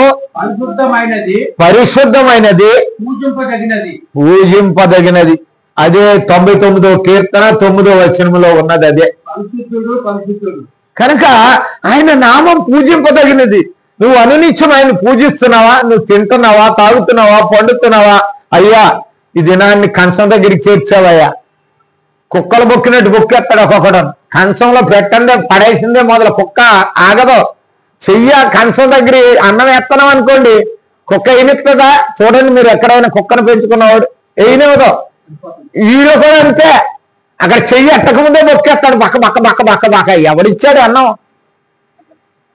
పరిశుద్ధమైనది పూజింపదగినది. అదే 99వ కీర్తన 9వ వచనంలో ఉన్నది అదే. కనుక ఆయన నామం పూజింపదగినది. నువ్వు అనునిత్యం ఆయన పూజిస్తున్నావా? నువ్వు తింటున్నావా, తాగుతున్నావా, పండుతున్నావా? అయ్యా, ఈ దినాన్ని కంచం దగ్గరికి చేర్చావయ్యా. కుక్కలు బొక్కినట్టు బొక్కేస్తాడు ఒక్కొక్కడు. కంచంలో పెట్టందే పడేసిందే మొదలు, కుక్క ఆగదు. చెయ్య కంచం దగ్గర అన్నం వేస్తున్నాం అనుకోండి, కుక్క అయినెత్తుందా? చూడండి, మీరు ఎక్కడైనా కుక్కను పెంచుకున్నవాడు అయినవదో. వీడియో కూడా అంతే, అక్కడ చెయ్యి ఎట్టకముందే బొక్కేస్తాడు, బక్క బక్క బక్క బక్క బక్క. ఎవడిచ్చాడు అన్నం?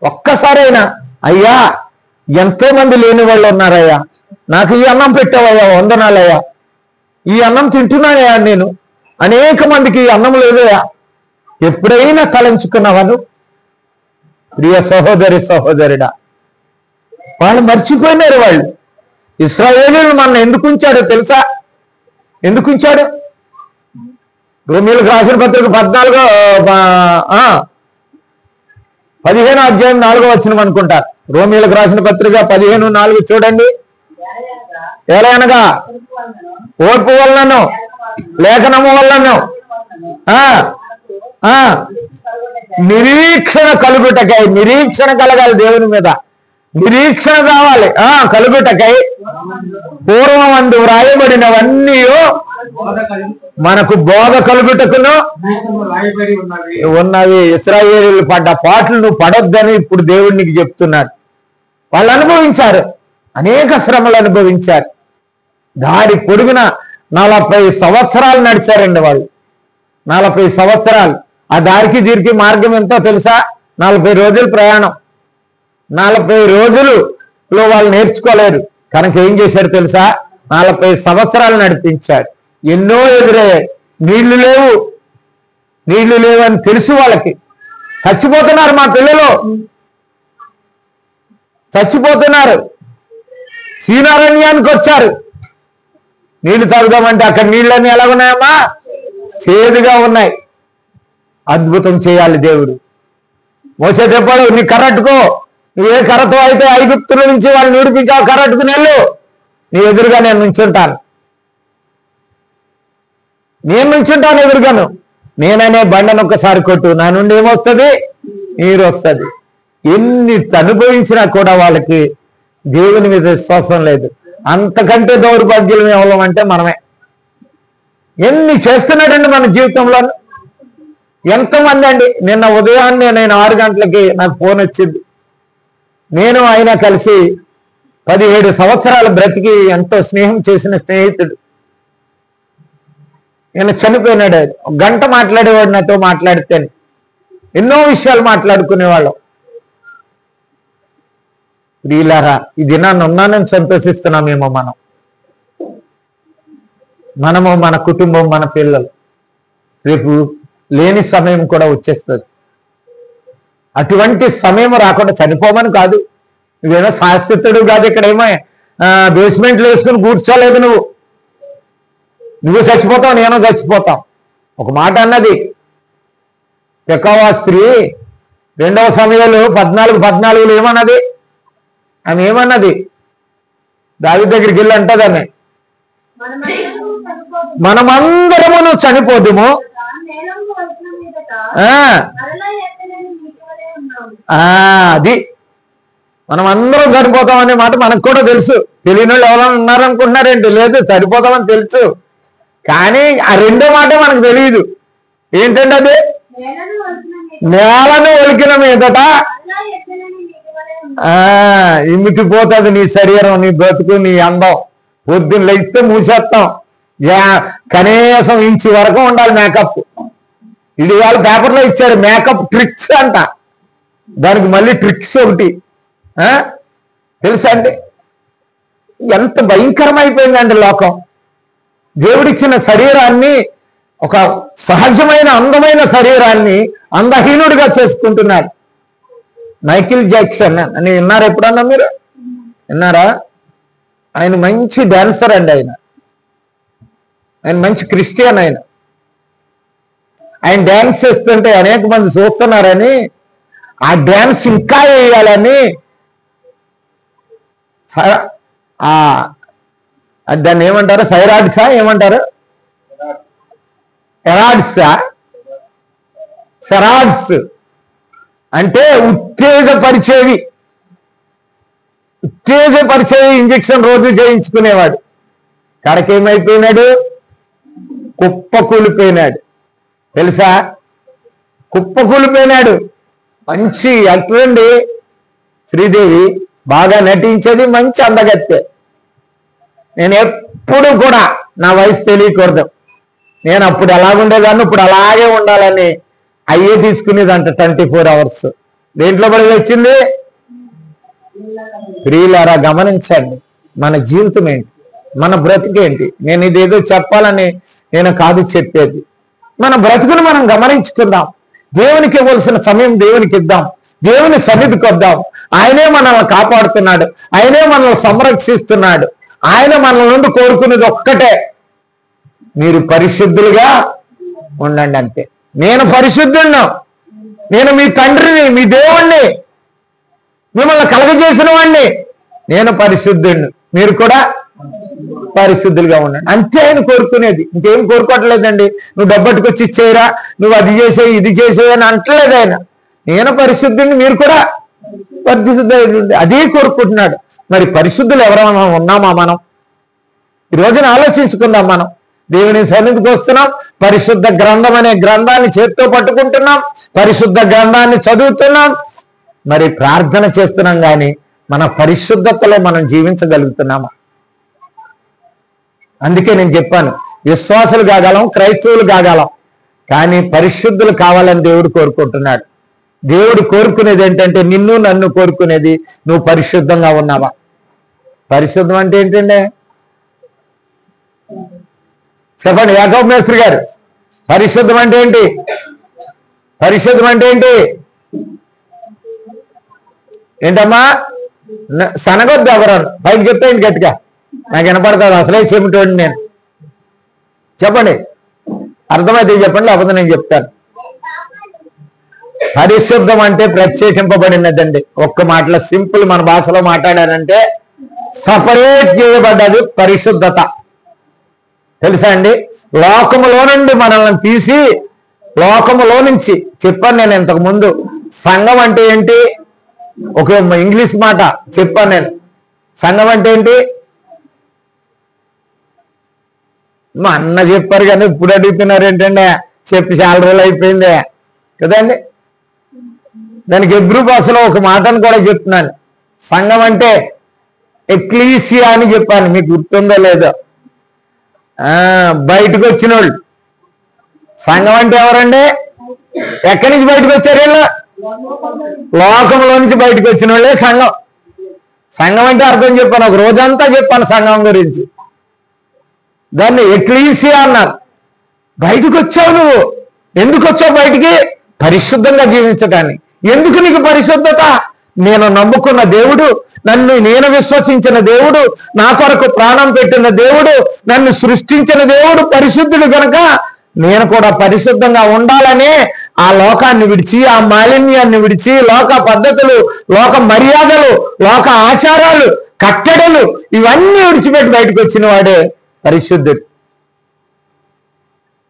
ఒక్కసారైనా అయ్యా, ఎంతో మంది లేని వాళ్ళు ఉన్నారయ్యా, నాకు ఈ అన్నం పెట్టావయ్యా, వందనాలయ్యా, ఈ అన్నం తింటున్నానయ్యా నేను, అనేక మందికి ఈ అన్నం లేదయ్యా. ఎప్పుడైనా తలంచుకున్నావాను? ప్రియ సహోదరి సహోదరుడా, వాళ్ళు మర్చిపోయినారు. వాళ్ళు ఇశ్రాయేలీయులు మన ఎందుకు ఉంచాడో తెలుసా? ఎందుకు ఉంచాడు? రోమీయులకు రాసిన పత్రిక 15వ అధ్యాయం 4వ వచనం అనుకుంటారు. రోమీయులకు రాసిన పత్రిక 15:4 చూడండి. ఎలాగనగా ఓర్పు వలనను లేఖనము వలనను నిరీక్షణ కలుగుటకై, నిరీక్షణ కలగాలి దేవుని మీద, నిరీక్షణ కావాలి. కలుగుటకై పూర్వమందు వ్రాయబడినవన్నీ మనకు బోధ కలుగుటకును ఉన్నవి. ఇశ్రాయేలీయులు పడ్డ పాటలు నువ్వు పడొద్దని ఇప్పుడు దేవుడు నీకు చెప్తున్నాడు. వాళ్ళు అనుభవించారు, అనేక శ్రమలు అనుభవించారు. దారి పొడుగున 40 సంవత్సరాలు నడిచారండి వాళ్ళు. 40 సంవత్సరాలు. ఆ దారికి దీనికి మార్గం ఎంతో తెలుసా? 40 రోజులు ప్రయాణం. 40 రోజులలో వాళ్ళు నేర్చుకోలేరు. కనుక ఏం చేశారు తెలుసా? 40 సంవత్సరాలు నడిపించాడు. ఎన్నో ఎదురయ్యాయి. నీళ్లు లేవు, నీళ్లు లేవు అని తెలుసు వాళ్ళకి. చచ్చిపోతున్నారు, మా పిల్లలు చచ్చిపోతున్నారు. శ్రీనారాయణ్యానికి వచ్చారు, నీళ్లు తాగుదామంటే అక్కడ నీళ్ళన్నీ ఎలా ఉన్నాయమ్మా? చేదుగా ఉన్నాయి. అద్భుతం చేయాలి దేవుడు. మోసే చెప్పాడు, నీ కర్రట్టుకో, నువ్వు ఏ కర్రతో అయితే ఐగుప్తుల నుంచి వాళ్ళు నడిపించావు, కర్రట్టుకుని వెళ్ళు, నీ ఎదురుగా నేను నుంచుంటాను, నేను నుంచుంటాను ఎదురుగాను. నేననే బండను ఒక్కసారి కొట్టు, నా నుండి ఏమొస్తుంది? నీరు వస్తుంది. ఎన్ని అనుభవించినా కూడా వాళ్ళకి దేవుని మీద విశ్వాసం లేదు. అంతకంటే దౌర్భాగ్యం ఎవరం అంటే మనమే. ఎన్ని చేస్తున్నాడండి మన జీవితంలో. ఎంతమంది అండి. నిన్న ఉదయాన్నే నేను 6 గంటలకి నాకు ఫోన్ వచ్చింది. నేను ఆయన కలిసి 17 సంవత్సరాలు బ్రతికి ఎంతో స్నేహం చేసిన స్నేహితుడు నేను చనిపోయినాడు. 1 గంట మాట్లాడేవాడు నాతో. మాట్లాడితే ఎన్నో విషయాలు మాట్లాడుకునేవాళ్ళం. ప్రియులారా, ఈ దినాన్ని ఉన్నానని సంతోషిస్తున్నామేమో మనము, మన కుటుంబం, మన పిల్లలు. రేపు లేని సమయం కూడా వచ్చేస్తుంది. అటువంటి సమయం రాకుండా చనిపోమని కాదు. నువ్వేమో శాశ్వతుడు కాదు. ఇక్కడేమో బేస్మెంట్లు వేసుకుని కూర్చోలేదు. నువ్వు చచ్చిపోతావు, నేను చచ్చిపోతాం. ఒక మాట అన్నది తెకోవా స్త్రీ 2వ సమూయేలు 14:14 ఏమన్నది? ఆమె ఏమన్నది? దావీదు దగ్గరికి వెళ్ళి అంటదాన్ని, మనమందరము చనిపోదుము, అది మనమందరం చనిపోతాం అనే మాట మనకు కూడా తెలుసు. తెలియని వాళ్ళు ఎవరైనా ఉన్నారనుకుంటున్నారేంటి? లేదు, చనిపోతామని తెలుసు. కానీ ఆ రెండో మాట మనకు తెలియదు. ఏంటంటే అది నేలను ఒలికిన మీదట ఇమిటిపోతుంది నీ శరీరం, నీ బ్రతుకు, నీ అందం. పొద్దున్న లేస్తే మూసేస్తాం. కనీసం ఇంచి వరకు ఉండాలి మేకప్. ఇది వాళ్ళు పేపర్లో ఇచ్చారు మేకప్ ట్రిక్స్ అంట, దానికి మళ్ళీ ట్రిక్స్ ఒకటి. తెలుసా అండి ఎంత భయంకరమైపోయిందండి లోకం. దేవుడిచ్చిన శరీరాన్ని, ఒక సహజమైన అందమైన శరీరాన్ని అందహీనుడిగా చేసుకుంటున్నాడు. మైకిల్ జాక్సన్ అని విన్నారా ఎప్పుడన్నా మీరు? విన్నారా? ఆయన మంచి డాన్సర్ అండి. ఆయన మంచి క్రిస్టియన్. ఆయన డ్యాన్స్ చేస్తుంటే అనేక మంది చూస్తున్నారని, ఆ డ్యాన్స్ ఇంకా వేయాలని దాన్ని ఏమంటారు? సైరాడ్సా ఏమంటారు? ఎరాడ్సా? సెరాడ్స్ అంటే ఉత్తేజపరిచేవి ఇంజెక్షన్ రోజు చేయించుకునేవాడు. కడకేమైపోయినాడు? కుప్పకూలిపోయినాడు. తెలుసా? కుప్పకూలిపోయినాడు. మంచి అట్లండి శ్రీదేవి, బాగా నటించేది, మంచి అందగత్తె. నేను ఎప్పుడు కూడా నా వయసు తెలియకూడదు, నేను అప్పుడు ఎలాగుండేదాన్ని ఇప్పుడు అలాగే ఉండాలని అయ్యే తీసుకునేదంట 24 hours. దేంట్లో పడి వచ్చింది? ప్రియులారా గమనించండి, మన జీవితం ఏంటి, మన బ్రతుకేంటి. నేను ఇదేదో చెప్పాలని నేను కాదు చెప్పేది. మన బ్రతుకును మనం గమనించుకుందాం. దేవునికి ఇవ్వాల్సిన సమయం దేవునికి ఇద్దాం. దేవుని సన్నిధికి వద్దాం. ఆయనే మనల్ని కాపాడుతున్నాడు, ఆయనే మనల్ని సంరక్షిస్తున్నాడు. ఆయన మనల నుండి కోరుకునేది ఒక్కటే, మీరు పరిశుద్ధులుగా ఉండండి అంతే. నేను పరిశుద్ధున్నా, నేను మీ తండ్రిని, మీ దేవుణ్ణి, మిమ్మల్ని కలగజేసిన వాడిని, నేను పరిశుద్ధుడిని, మీరు కూడా పరిశుద్ధులుగా ఉండండి అంతే ఆయన కోరుకునేది. ఇంకేం కోరుకోవట్లేదండి. నువ్వు డబ్బట్టుకొచ్చి ఇచ్చేయరా, నువ్వు అది చేసేయి ఇది చేసేయి అని అంటలేదు ఆయన. నేను పరిశుద్ధుడిని, మీరు కూడా పరిశుద్ధుడు, అదే కోరుకుంటున్నాడు. మరి పరిశుద్ధులు ఎవరైనా ఉన్నామా మనం? ఈ రోజున ఆలోచించుకుందాం. మనం దేవుని సన్నిధికి వస్తున్నాం, పరిశుద్ధ గ్రంథం అనే గ్రంథాన్ని చేత్తో పట్టుకుంటున్నాం, పరిశుద్ధ గ్రంథాన్ని చదువుతున్నాం, మరి ప్రార్థన చేస్తున్నాం. కానీ మన పరిశుద్ధతలో మనం జీవించగలుగుతున్నామా? అందుకే నేను చెప్పాను, విశ్వాసులు కాగలం, క్రైస్తవులు కాగలం, కానీ పరిశుద్ధులు కావాలని దేవుడు కోరుకుంటున్నాడు. దేవుడు కోరుకునేది ఏంటంటే, నిన్ను నన్ను కోరుకునేది నువ్వు పరిశుద్ధంగా ఉన్నావా? పరిశుద్ధం అంటే ఏంటండి? చెప్పండి యాకోబు మేస్త్రి గారు, పరిశుద్ధం అంటే ఏంటి? పరిశుద్ధం అంటే ఏంటి? ఏంటమ్మా? సనగొద్దు ఎవరన్నా, పైకి చెప్పేయండి గట్టిగా, నాకు వినపడతాడు. అసలే చెమిటోండి నేను. చెప్పండి, అర్థమైతే చెప్పండి, లేకపోతే నేను చెప్తాను. పరిశుద్ధం అంటే ప్రత్యేకింపబడినదండి. ఒక్క మాటలో సింపుల్ మన భాషలో మాట్లాడానంటే సపరేట్ చేయబడ్డది పరిశుద్ధత. తెలుసా అండి? లోకములో నుండి మనల్ని తీసి, లోకములో నుంచి చెప్పాను నేను ఇంతకు ముందు. సంఘం అంటే ఏంటి? ఒక ఇంగ్లీష్ మాట చెప్పాను నేను. సంఘం అంటే ఏంటి? మా అన్న చెప్పారు కానీ ఇప్పుడు అడుగుతున్నారు ఏంటండి? చెప్పి చాలా రోజులు అయిపోయిందే కదండి. దానికి హెబ్రూ భాషలో ఒక మాటను కూడా చెప్తున్నాను. సంఘం అంటే ఎక్లీసియా అని చెప్పాను, మీకు గుర్తుందో లేదో. బయటకు వచ్చిన వాళ్ళు. సంఘం అంటే ఎవరండి? ఎక్కడి నుంచి బయటకు వచ్చారు వీళ్ళు? లోకంలో నుంచి బయటకు వచ్చిన వాళ్ళే సంఘం. సంఘం అంటే అర్థం చెప్పాను, ఒక రోజంతా చెప్పాను సంఘం గురించి. దాన్ని ఎక్లీసియా అన్నారు. బయటకు వచ్చావు నువ్వు. ఎందుకు వచ్చావు బయటికి? పరిశుద్ధంగా జీవించటాన్ని. ఎందుకు నీకు పరిశుద్ధత? నేను నమ్ముకున్న దేవుడు, నేను విశ్వసించిన దేవుడు, నా కొరకు ప్రాణం పెట్టిన దేవుడు, నన్ను సృష్టించిన దేవుడు పరిశుద్ధుడు కనుక నేను కూడా పరిశుద్ధంగా ఉండాలనే ఆ లోకాన్ని విడిచి, ఆ మాలిన్యాన్ని విడిచి, లోక పద్ధతులు, లోక మర్యాదలు, లోక ఆచారాలు, కట్టడలు ఇవన్నీ విడిచిపెట్టి బయటకు వచ్చిన వాడే పరిశుద్ధుడు.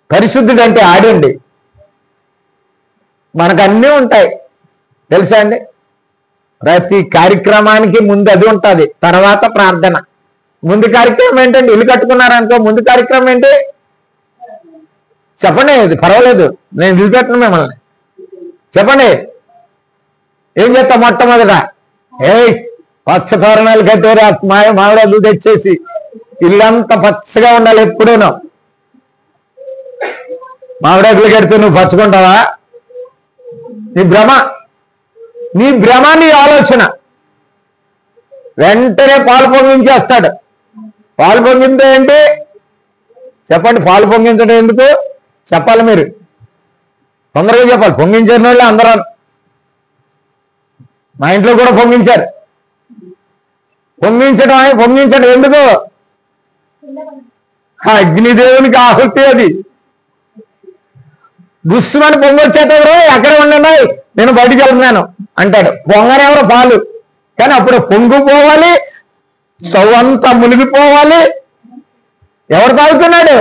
పరిశుద్ధుడు అంటే ఆడండి. మనకు అన్నీ ఉంటాయి తెలుసా అండి? ప్రతి కార్యక్రమానికి ముందు అది ఉంటుంది, తర్వాత ప్రార్థన. ముందు కార్యక్రమం ఏంటండి? ఇల్లు కట్టుకున్నారనుకో, ముందు కార్యక్రమం ఏంటి చెప్పండి. ఇది పర్వాలేదు, నేను వదిలిపెట్టను మిమ్మల్ని. చెప్పండి, ఏం చేస్తాం? మొట్టమొదట పచ్చ తోరణాలు కట్టారు మామిడాకులు తెచ్చేసి ఇల్లంతా పచ్చగా ఉండాలి ఎప్పుడూనూ. మామిడాకులు కడితే నువ్వు పచ్చుకుంటావా? నీ భ్రమ నీ ఆలోచన. వెంటనే పాలు పొంగించేస్తాడు. పాలు పొంగిందే ఏంటి చెప్పండి? పాలు పొంగించడం ఎందుకు చెప్పాలి? మీరు తొందరగా చెప్పాలి. పొంగించిన వాళ్ళు అందరూ మా ఇంట్లో కూడా పొంగించారు. పొంగించడం ఎందుకు? అగ్నిదేవునికి ఆహుతి అది. గుస్సుమని పొంగొచ్చేటెవరు ఎక్కడ ఉండండి నేను బయటికి వెళ్తున్నాను అంటాడు. పొంగనెవరు పాలు. కానీ అప్పుడు పొంగిపోవాలి, స్టవ్ అంతా మునిగిపోవాలి. ఎవరు తాగుతున్నాడు?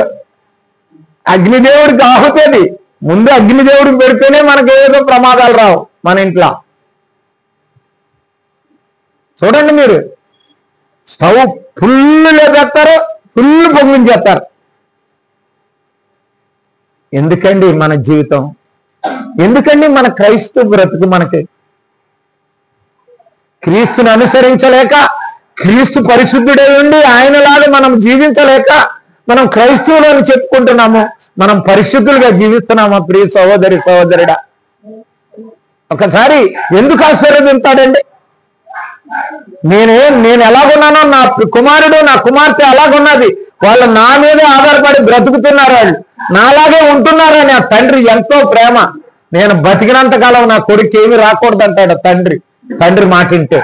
అగ్నిదేవుడికి ఆహుతి అది. ముందు అగ్నిదేవుడికి పెడితేనే మనకి ఏదో ప్రమాదాలు రావు మన ఇంట్లో. చూడండి మీరు, స్టవ్ ఫుల్ లేపేస్తారు, ఫుల్ పొంగించేస్తారు. ఎందుకండి మన జీవితం? ఎందుకండి మన క్రైస్తవ బ్రతుకు? మనకి క్రీస్తుని అనుసరించలేక, క్రీస్తు పరిశుద్ధుడై ఉండి ఆయనలాగా మనం జీవించలేక మనం క్రైస్తవులు అని చెప్పుకుంటున్నాము. మనం పరిశుద్ధులుగా జీవిస్తున్నామా? ప్రియ సహోదరి సహోదరుడా, ఒకసారి ఎందుకు ఆశీర్వదించాడండి? నేను ఎలాగున్నానో నా కుమారుడు నా కుమార్తె అలాగున్నది, వాళ్ళు నా మీదే ఆధారపడి బ్రతుకుతున్నారు, వాళ్ళు నాలాగే ఉంటున్నారని ఆ తండ్రి ఎంతో ప్రేమ. నేను బతికినంత కాలం నా కొడుకు ఏమి రాకూడదు అంటాడు తండ్రి. తండ్రి మాట వింటే,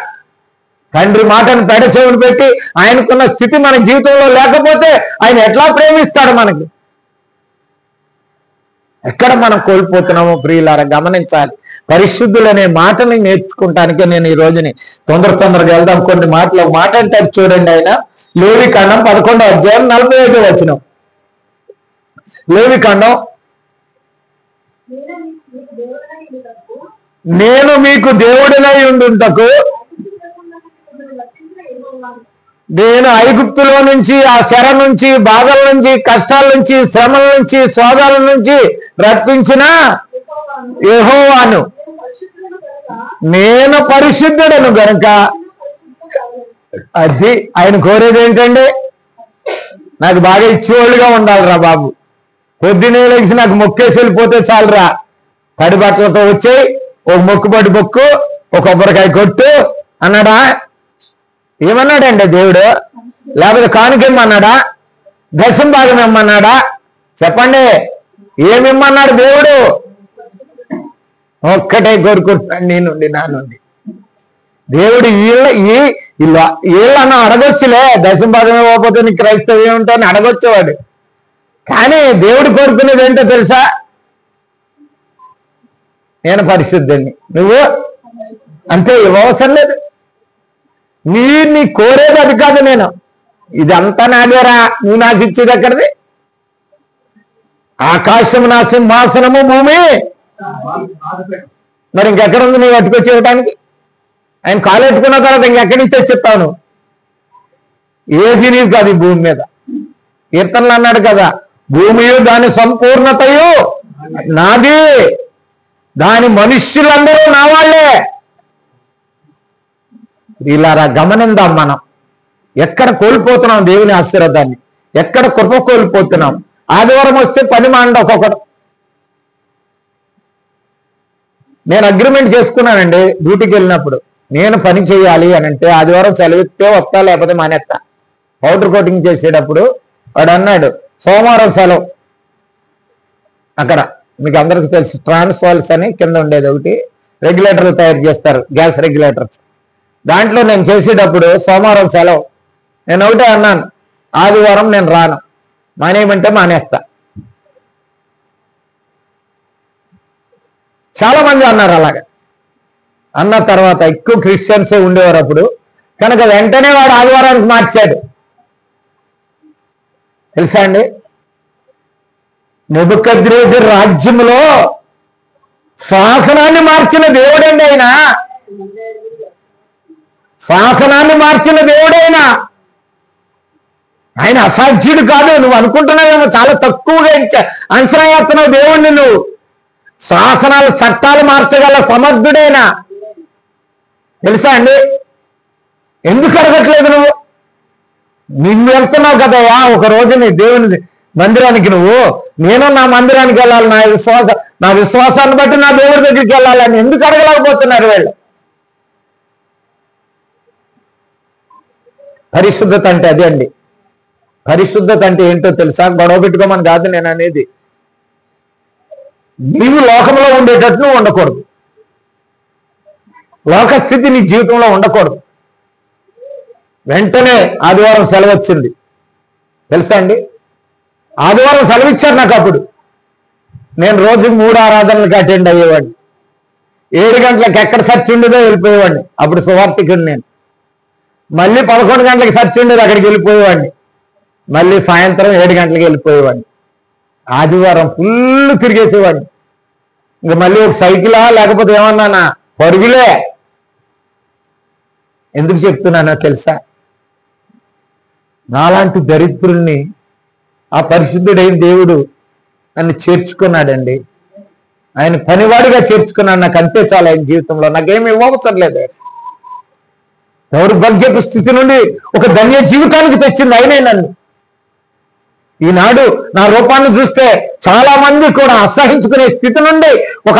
తండ్రి మాటను పెడ చెవులు పెట్టి ఆయనకున్న స్థితి మన జీవితంలో లేకపోతే ఆయన ఎట్లా ప్రేమిస్తాడు మనకి? ఎక్కడ మనం కోల్పోతున్నామో ప్రియులారా గమనించాలి. పరిశుద్ధులనే మాటని నేర్చుకుంటానికే నేను ఈ రోజుని తొందరగా వెళ్దాం. కొన్ని మాటలు మాట అంటారు చూడండి. ఆయన లేవికాండం 11వ అధ్యాయం 45వ వచనం. లేవికాండం, నేను మీకు దేవుడినై ఉండుటకు నేను ఐగుప్తులో నుంచి, ఆ శర నుంచి, బాధల నుంచి, కష్టాల నుంచి, శ్రమల నుంచి, శోధాల నుంచి రప్పించిన యెహోవాను, నేను పరిశుద్ధుడను గనుక. అది ఆయన కోరేది ఏంటండి? నాకు బాగా ఇచ్చేవాళ్ళుగా ఉండాలిరా బాబు. పొద్దునే లేచి నాకు మొక్కేసి వెళ్ళిపోతే చాలురా. తడి బట్టలతో వచ్చాయి, ఒక మొక్కుబడి మొక్కు, ఒక కొబ్బరికాయ కొట్టు అన్నాడా? ఏమన్నాడండి దేవుడు? లేకపోతే కానుకేమన్నాడా? దశం భాగం ఏమన్నాడా? చెప్పండి, ఏమిమ్మన్నాడు దేవుడు? ఒక్కటే కోరుకుంటున్నాడు నీ నుండి, నా నుండి. దేవుడు వీళ్ళన్నా అడగొచ్చులే, దశం భాగం ఇవ్వకపోతే నీ క్రైస్తవం ఏముంటావని అడగొచ్చేవాడు. కానీ దేవుడు కోరుకునేది ఏంటో తెలుసా? నేను పరిశుద్ధుడిని, నువ్వు అంతే, ఇవ్వవసరం లేదు. నీ కోరేది అది కాదు. నేను ఇదంతా నాదేరా, నువ్వు నాకు ఇచ్చేది ఎక్కడిది? ఆకాశం నా సింహాసనము, భూమి మరి ఇంకెక్కడ ఉంది నువ్వు పట్టుకొచ్చి ఇవ్వటానికి? ఆయన కాలు ఎట్టుకున్న తర్వాత ఇంకెక్కడి నుంచి చెప్తాను? ఏది నీది కాదు ఈ భూమి మీద. కీర్తనలు అన్నాడు కదా, భూమియు దాని సంపూర్ణతయు నాది, దాని మనుష్యులందరూ నా వాళ్ళే. ఇలారా గమనిందాం, మనం ఎక్కడ కోల్పోతున్నాం దేవుని ఆశీర్వాదాన్ని, ఎక్కడ కృప కోల్పోతున్నాం. ఆదివారం వస్తే పని మాండ ఒక్కొక్కడు. నేను అగ్రిమెంట్ చేసుకున్నానండి డ్యూటీకి వెళ్ళినప్పుడు, నేను పని చేయాలి అని అంటే ఆదివారం సెలవిస్తే వస్తా, లేకపోతే మానేస్తా. పౌడర్ కోటింగ్ చేసేటప్పుడు వాడు అన్నాడు సోమవారం సెలవు. అక్కడ మీకు అందరికీ తెలుసు ట్రాన్స్ఫాల్స్ అని కింద ఉండేది ఒకటి, రెగ్యులేటర్లు తయారు చేస్తారు, గ్యాస్ రెగ్యులేటర్స్. దాంట్లో నేను చేసేటప్పుడు సోమవారం సెలవు. నేను ఒకటే అన్నాను, ఆదివారం నేను రాను, మానేయమంటే మానేస్తా. చాలా మంది అన్నారు అలాగే. అన్న తర్వాత ఎక్కువ క్రిస్టియన్సే ఉండేవారు అప్పుడు, కనుక వెంటనే వాడు ఆదివారానికి మార్చాడు. తెలుసా అండి, నెబుకద్రెజరు రాజ్యంలో శాసనాన్ని మార్చిన దేవుడండి ఆయన. శాసనాన్ని మార్చిన దేవుడైనా ఆయన అసాధ్యుడు కాదు. నువ్వు అనుకుంటున్నావేమో చాలా తక్కువగా అంచనా వేస్తున్నావు దేవుణ్ణి. నువ్వు శాసనాలు చట్టాలు మార్చగల సమర్థుడైనా తెలుసా అండి? ఎందుకు అడగట్లేదు నువ్వు? నువ్వు వెళ్తున్నావు కదయా ఒక రోజు నీ దేవుని మందిరానికి, నువ్వు నేను నా మందిరానికి వెళ్ళాలి, నా విశ్వాసాన్ని బట్టి నా దేవుడి దగ్గరికి వెళ్ళాలని ఎందుకు అడగలేకపోతున్నారు వీళ్ళు? పరిశుద్ధత అంటే అదే అండి. పరిశుద్ధత అంటే ఏంటో తెలుసా? గొడవ పెట్టుకోమని కాదు నేను అనేది. నీవు లోకంలో ఉండేటట్టు నువ్వు ఉండకూడదు. లోకస్థితి నీ జీవితంలో ఉండకూడదు. వెంటనే ఆదివారం సెలవు వచ్చింది తెలుసా అండి? ఆదివారం సెలవు ఇచ్చారు నాకు. అప్పుడు నేను రోజుకి 3 ఆరాధనలకు అటెండ్ అయ్యేవాడిని. 7 గంటలకు ఎక్కడ సర్చ్ ఉండేదో వెళ్ళిపోయేవాడిని. అప్పుడు సువార్థికుడు నేను. మళ్ళీ 11 గంటలకు సర్చ్ ఉండేది, అక్కడికి వెళ్ళిపోయేవాడిని. మళ్ళీ సాయంత్రం 7 గంటలకు వెళ్ళిపోయేవాడిని. ఆదివారం ఫుల్ తిరిగేసేవాడిని. ఇంక మళ్ళీ ఒక సైకిలా లేకపోతే ఏమన్నానా పరుగులే. ఎందుకు చెప్తున్నానో తెలుసా? నాలాంటి దరిద్రుల్ని ఆ పరిశుద్ధుడైన దేవుడు నన్ను చేర్చుకున్నాడండి. ఆయన పనివాడిగా చేర్చుకున్నాడు. నాకు అంతే చాలా ఆయన జీవితంలో. నాకేమి ఇవ్వవసరం లేదు. దౌర్భాగ్యపు స్థితి నుండి ఒక ధన్య జీవితానికి తెచ్చింది ఆయనే నన్ను. ఈనాడు నా రూపాన్ని చూస్తే చాలా మంది కూడా అసహించుకునే స్థితి నుండి ఒక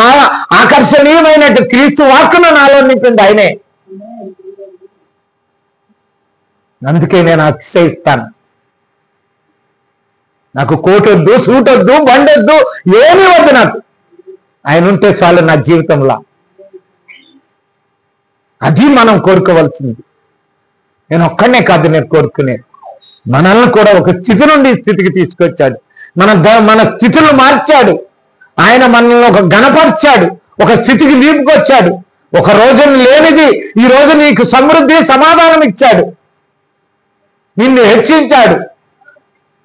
ఆకర్షణీయమైన క్రీస్తు వాక్కును నాలో నింపింది ఆయనే. అందుకే నేను అతిశయిస్తాను. నాకు కోటొద్దు, సూటొద్దు, బండొద్దు, ఏమీ వద్దు. నాకు ఆయన ఉంటే చాలు నా జీవితంలో. అది మనం కోరుకోవాల్సింది. నేను ఒక్కడనే కాదు నేను కోరుకునేది. మనల్ని కూడా ఒక స్థితి నుండి స్థితికి తీసుకొచ్చాడు. మన స్థితులు మార్చాడు ఆయన. మనల్ని ఒక గణపరిచాడు, ఒక స్థితికి లేపుకొచ్చాడు. ఒక రోజున లేనిది ఈ రోజు నీకు సమృద్ధి సమాధానం ఇచ్చాడు. నిన్ను హెచ్చించాడు,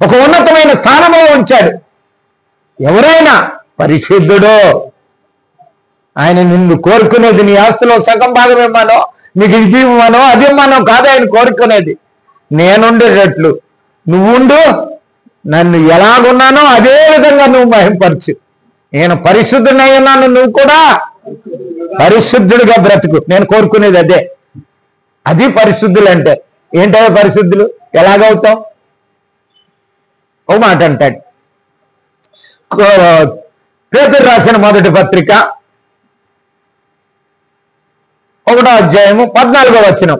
ఒక ఉన్నతమైన స్థానంలో ఉంచాడు. ఎవరైనా పరిశుద్ధుడో ఆయన నిన్ను కోరుకునేది నీ ఆస్తిలో సగం భాగం ఇవ్వమనో, నీకు ఇది ఇవ్వమనో అది ఇవ్వమనో కాదు ఆయన కోరుకునేది. నేనుండేటట్లు నువ్వుండు, నన్ను ఎలాగున్నానో అదే విధంగా నువ్వు మహింపరచు. నేను పరిశుద్ధుడై ఉన్నాను, నువ్వు కూడా పరిశుద్ధుడిగా బ్రతుకు. నేను కోరుకునేది అదే. అది పరిశుద్ధులు అంటే. ఏంటో పరిశుద్ధులు ఎలాగవుతాం? ఓ మాట అంటాడు. పేతురు రాసిన మొదటి పత్రిక 1వ అధ్యాయము 14వ వచనం.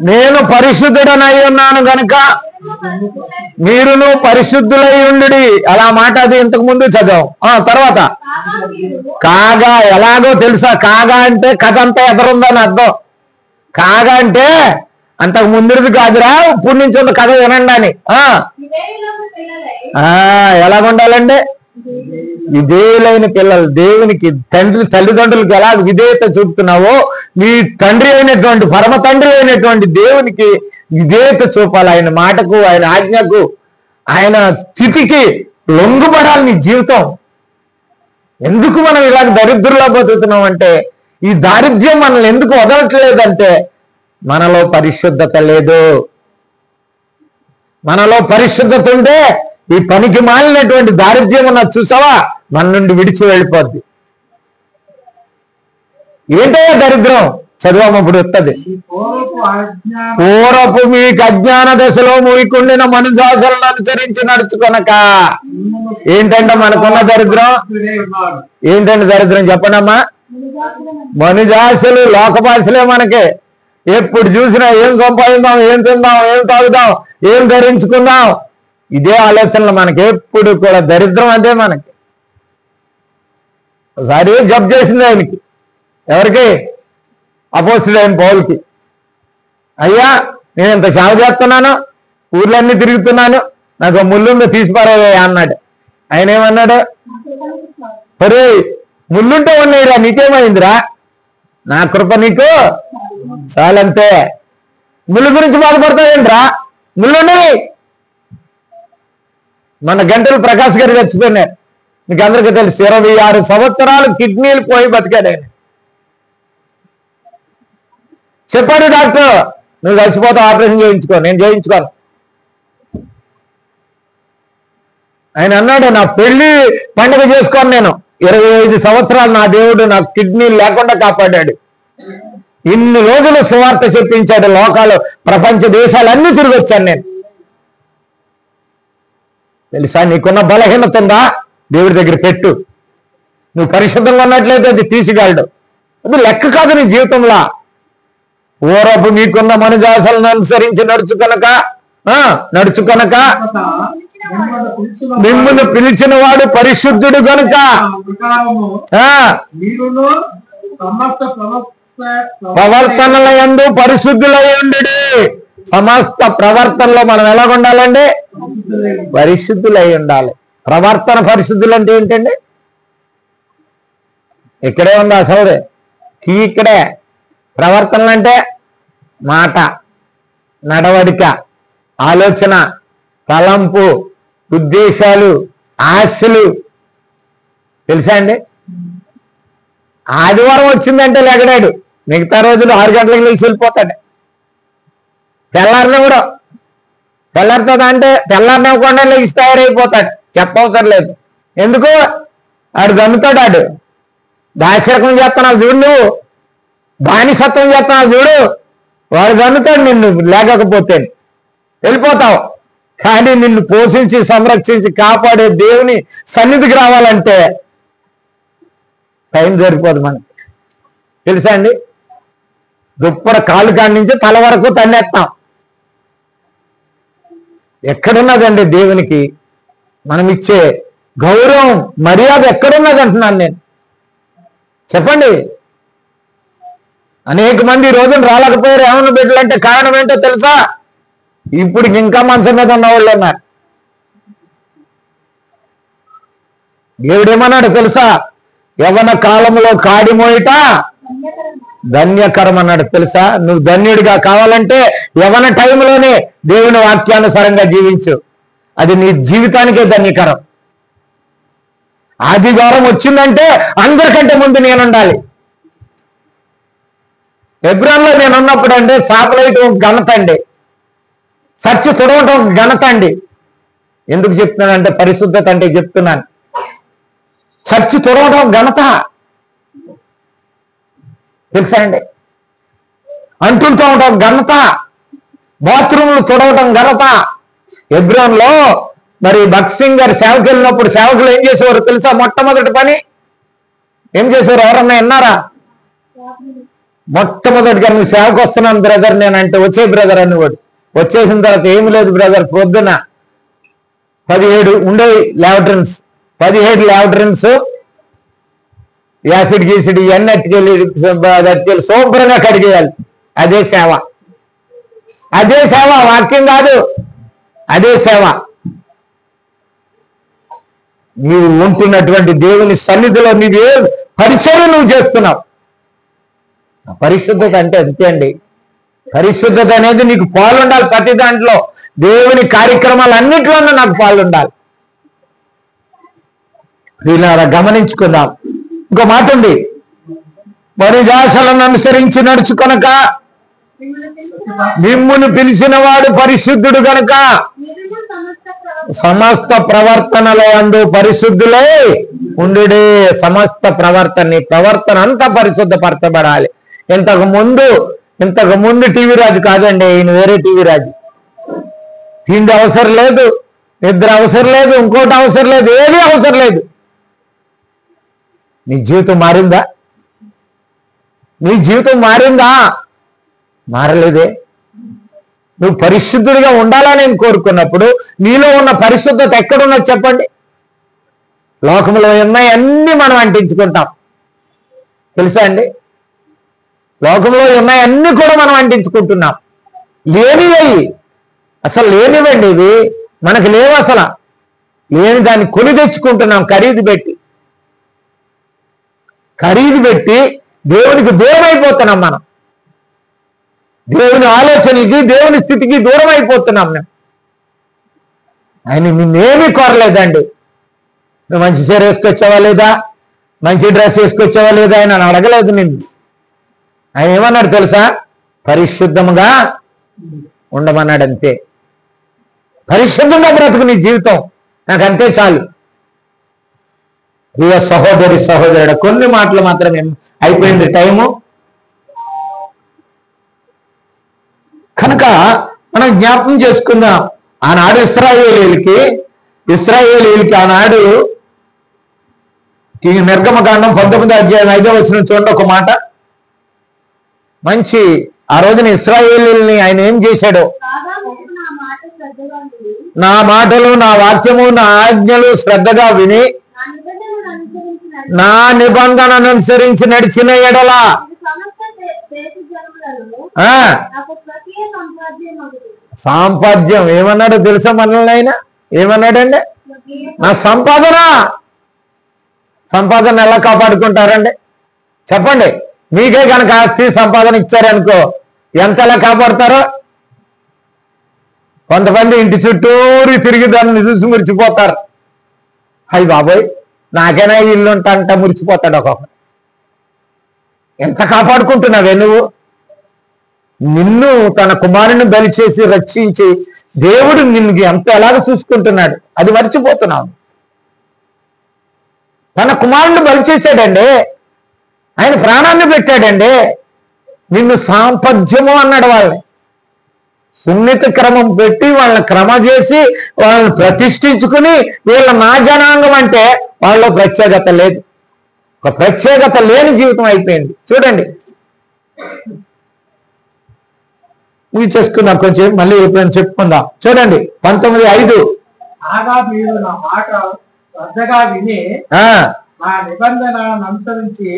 నేను పరిశుద్ధుడనై ఉన్నాను గనుక మీరును పరిశుద్ధులై ఉండుడి. అలా మాట అది ఇంతకు ముందు చదివాం. తర్వాత కాగా ఎలాగో తెలుసా? కాగా అంటే కథ అంతా ఎదురుందని అర్థం. కాగా అంటే అంతకు ముందుది కాదురా, ఇప్పుడు నుంచి ఉన్న కథ వినండి అని. ఎలాగుండాలండి? విధేయులైన పిల్లలు. దేవునికి తల్లిదండ్రులకు ఎలా విధేయత చూపుతున్నావో నీ తండ్రి అయినటువంటి పరమ తండ్రి అయినటువంటి దేవునికి విధేయత చూపాలి. ఆయన మాటకు, ఆయన ఆజ్ఞకు, ఆయన స్థితికి లొంగుపడాలి నీ జీవితం. ఎందుకు మనం ఇలాగ దరిద్రుల్లో బతుకుతున్నాం అంటే, ఈ దారిద్ర్యం మనల్ని ఎందుకు వదలట్లేదంటే మనలో పరిశుద్ధత లేదు. మనలో పరిశుద్ధత ఉంటే ఈ పనికి మాలినటువంటి దారిద్ర్యం ఉన్న చూసావా మన నుండి విడిచి వెళ్ళిపోద్ది. ఏంటయ్యా దరిద్రం? చదువప్పుడు వస్తుంది. పూర్వపు మీకు అజ్ఞాన దశలో మూయకుండిన మనుజాసులను అనుసరించి నడుచుకొనక. ఏంటంటే మనకున్న దరిద్రం ఏంటంటే దరిద్రం చెప్పండమ్మా. మనుజాసులు లోకభాషలే మనకి. ఎప్పుడు చూసినా ఏం సంపాదిద్దాం, ఏం తిందాం, ఏం తాగుదాం, ఏం ధరించుకుందాం, ఇదే ఆలోచనలు మనకి. ఎప్పుడు కూడా దరిద్రం అదే మనకి. ఒకసారి జబ్ చేసింది ఆయనకి. ఎవరికి? అపోస్తుడైన పౌలుకి. అయ్యా నేను ఇంత సేవ చేస్తున్నాను, ఊర్లన్నీ తిరుగుతున్నాను, నాకు ముళ్ళుందో తీసిపారయ్యా అన్నాడు. ఆయన ఏమన్నాడు? ఒరే ముళ్ళుంటే ఉన్నాయిరా, నీకేమైందిరా? నా కృప నీకు చాలంతే. ముళ్ళు గురించి బాధపడతావేంట్రా? ముళ్ళుండవి. మన గంటలు ప్రకాష్ గారు చచ్చిపోయినారు, మీకు అందరికీ తెలుసు. 26 సంవత్సరాలు కిడ్నీలు పోయి బతికాడు ఆయన. చెప్పాడు డాక్టర్, నువ్వు చచ్చిపోతావు, ఆపరేషన్ చేయించుకో. నేను చేయించుకోను. ఆయన అన్నాడు, నా పెళ్లి పండుగ చేసుకోను నేను 25 సంవత్సరాలు నా దేవుడు నాకు కిడ్నీ లేకుండా కాపాడాడు. ఇన్ని రోజులు సువార్త చెప్పించాడు. లోకాలు ప్రపంచ దేశాలన్నీ తిరిగి వచ్చాను నేను. తెలుసా, నీకున్న బలహీనత ఉందా దేవుడి దగ్గర పెట్టు. నువ్వు పరిశుద్ధంగా ఉన్నట్లయితే అది తీసిగలడు. అది లెక్క కాదు నీ జీవితంలో. ఓరపు మీకున్న మనుజాసలను అనుసరించి నడుచుకొనక మిమ్మల్ని పిలిచిన వాడు పరిశుద్ధుడు గనుక ప్రవర్తనల యందు పరిశుద్ధులై ఉండుడి. సమస్త ప్రవర్తనలో మనం ఎలా ఉండాలండి? పరిశుద్ధులై ఉండాలి. ప్రవర్తన పరిశుద్ధులు అంటే ఏంటండి? ఇక్కడే ఉంది అసలు కీ ఇక్కడే. ప్రవర్తనలు అంటే మాట, నడవడిక, ఆలోచన, తలంపు, ఉద్దేశాలు, ఆశలు. తెలుసా అండి? ఆదివారం వచ్చిందంటే లెగడాడు, మిగతా రోజులు 6 గంటలకు లేచి వెళ్ళిపోతాడు. తెల్లారిన కూడా తెల్లారుతుందా అంటే తెల్లారినవ్వకుండా లేచి తయారైపోతాడు. చెప్పవసరం లేదు. ఎందుకు? ఆడు గమ్ముతాడు. ఆడు దాశరకం చేస్తున్నావు చూడు, నువ్వు బానిసత్వం చేస్తున్నావు చూడు, వాడు గమ్ముతాడు నిన్ను. లేకపోతే వెళ్ళిపోతావు. కానీ నిన్ను పోషించి సంరక్షించి కాపాడే దేవుని సన్నిధికి రావాలంటే టైం సరిపోదు మనకి. తెలుసా అండి? దుప్పడ కాలు కాడి నుంచి తల వరకు తన్నేస్తాం. ఎక్కడున్నదండి దేవునికి మనం ఇచ్చే గౌరవం, మర్యాద ఎక్కడున్నది అంటున్నాను నేను. చెప్పండి. అనేక మంది ఈ రోజున రాలేకపోయారు ఏమన్నా బిడ్డలంటే కారణం ఏంటో తెలుసా? ఇప్పుడు ఇంకా మనసు మీద ఉన్న వాళ్ళు ఉన్నారు. దేవుడేమన్నాడు తెలుసా? యవ్వన కాలంలో కాడి మోయిట ధన్యకరం అన్నాడు. తెలుసా? నువ్వు ధన్యుడిగా కావాలంటే యవ్వన టైంలోనే దేవుని వాక్యానుసారంగా జీవించు. అది నీ జీవితానికే ధన్యకరం. ఆదివారం వచ్చిందంటే అందరికంటే ముందు నేనుండాలి. హెబ్రోన్లో నేనున్నప్పుడు అండి సాపలేయటం ఘనత అండి, చర్చి తుడవటం ఘనత అండి. ఎందుకు చెప్తున్నానంటే పరిశుద్ధత అంటే చెప్తున్నాను. చర్చి తుడవటం ఘనత తెలుసా అండి? అంటులతో ఉండటం ఘనత, బాత్రూమ్లు తుడవటం ఘనత. హెబ్రోన్లో మరి భక్త్ సింగ్ గారు సేవకు వెళ్ళినప్పుడు సేవకులు ఏం చేసేవారు తెలుసా? మొట్టమొదటి పని ఏం చేసేవారు? ఎవరన్నా విన్నారా? మొట్టమొదటిగా నువ్వు సేవకు వస్తున్నాను బ్రదర్ నేనంటే వచ్చే బ్రదర్ అనేవాడు. వచ్చేసిన తర్వాత ఏమి లేదు బ్రదర్, పొద్దున 17 ఉండేవి ల్యాబరేటరీస్, 17 ల్యాబరేటరీస్ యాసిడ్ గీసిడ్ ఇవన్నీ అట్టుకెళ్ళి శుభ్రంగా కడిగేయాలి. అదే సేవ, అదే సేవ, వాక్యం కాదు, అదే సేవ. నీవు ఉంటున్నటువంటి దేవుని సన్నిధిలో నీవే పరిచయం నువ్వు చేస్తున్నావు. పరిశుద్ధత అంటే అంతే అండి. పరిశుద్ధత అనేది నీకు పాలుండాలి. ప్రతి దాంట్లో దేవుని కార్యక్రమాలన్నింటిలోనూ నాకు పాలుండాలి. దీనిలా గమనించుకుందాం. ఇంకో మాట ఉంది, మనుజాసలను అనుసరించి నడుచుకొనక మిమ్మును పిలిచిన వాడు పరిశుద్ధుడు గనుక సమస్త ప్రవర్తనల యందు పరిశుద్ధులై ఉండుడే. సమస్త ప్రవర్తన అంతా పరిశుద్ధపరచబడాలి. ఇంతకు ముందు టీవీ రాజు కాదండి, ఈయన వేరే టీవీ రాజు. తిండి అవసరం లేదు, నిద్ర అవసరం లేదు, ఇంకోటి అవసరం లేదు, ఏది అవసరం లేదు. నీ జీవితం మారిందా? నీ జీవితం మారిందా? మారలేదే. నువ్వు పరిశుద్ధుడిగా ఉండాలని నేను కోరుకున్నప్పుడు నీలో ఉన్న పరిశుద్ధత ఎక్కడున్నది చెప్పండి? లోకంలో ఉన్నాయి అన్నీ మనం అంటించుకుంటాం. తెలుసా అండి? లోకంలో ఉన్నాయి అన్నీ కూడా మనం అంటించుకుంటున్నాం. లేనివి, అసలు లేనివండి ఇవి, మనకు లేవు. అసలు లేని దాన్ని కొని తెచ్చుకుంటున్నాం ఖరీదు పెట్టి దేవునికి దూరం అయిపోతున్నాం. మనం దేవుని ఆలోచనలకి, దేవుని స్థితికి దూరం అయిపోతున్నాం. మేము ఆయన నిన్నేమీ కోరలేదండి. నువ్వు మంచి చీర వేసుకొచ్చావా లేదా, మంచి డ్రెస్ వేసుకొచ్చావా లేదా ఆయన అడగలేదు నిన్ను. ఆయన ఏమన్నాడు తెలుసా? పరిశుద్ధముగా ఉండమన్నాడు. అంతే. పరిశుద్ధంగా బ్రతుకు నీ జీవితం, నాకు అంతే చాలు. ప్రియ సహోదరి సహోదరుడు, కొన్ని మాటలు మాత్రమే, అయిపోయింది టైము. కనుక మనం జ్ఞాపకం చేసుకుందాం. ఆనాడు ఇశ్రాయేలీయులకి ఆనాడు నిర్గమకాండం 19వ అధ్యాయం 5వ వచనం చూడండి ఒక మాట. మంచి ఆ రోజున ఇశ్రాయేలీయుల్ని ఆయన ఏం చేశాడో, నా మాటలు, నా వాక్యము, నా ఆజ్ఞలు శ్రద్ధగా విని నా నిబంధనను అనుసరించి నడిచిన ఎడల సాంపాద్యం ఏమన్నాడో తెలుసా మనల్ని? ఆయన ఏమన్నాడండి? నా సంపాదన ఎలా కాపాడుకుంటారండి చెప్పండి? మీకే కనుక ఆస్తి సంపాదన ఇచ్చారనుకో ఎంత ఎలా కాపాడుతారో. కొంతమంది ఇంటి చుట్టూరు తిరిగి దాన్ని చూసి మురిచిపోతారు. అయ్యి బాబోయ్, నాకైనా ఇల్లు అంట మురిచిపోతాడు ఒక్కొక్కరు. ఎంత కాపాడుకుంటున్నావే నువ్వు? నిన్ను తన కుమారుని బలి చేసి రక్షించి దేవుడు నిన్ను ఎంత ఎలాగ చూసుకుంటున్నాడు, అది మర్చిపోతున్నావు. తన కుమారుని బలి చేశాడండి, ఆయన ప్రాణాన్ని పెట్టాడండి. నిన్ను సాంపద్యము అన్నాడు. వాళ్ళని సున్నిత క్రమం పెట్టి వాళ్ళని క్రమ చేసి వాళ్ళని ప్రతిష్ఠించుకుని వీళ్ళ నా జనాంగం అంటే వాళ్ళలో ప్రత్యేకత లేదు. ఒక ప్రత్యేకత లేని జీవితం అయిపోయింది. చూడండి, చేసుకుందాం కొంచెం, మళ్ళీ ఎప్పుడైనా చెప్పుకుందాం. చూడండి 19:5. మీరు నా మాట శ్రద్ధగా విని నా నిబంధనను అనుసరించి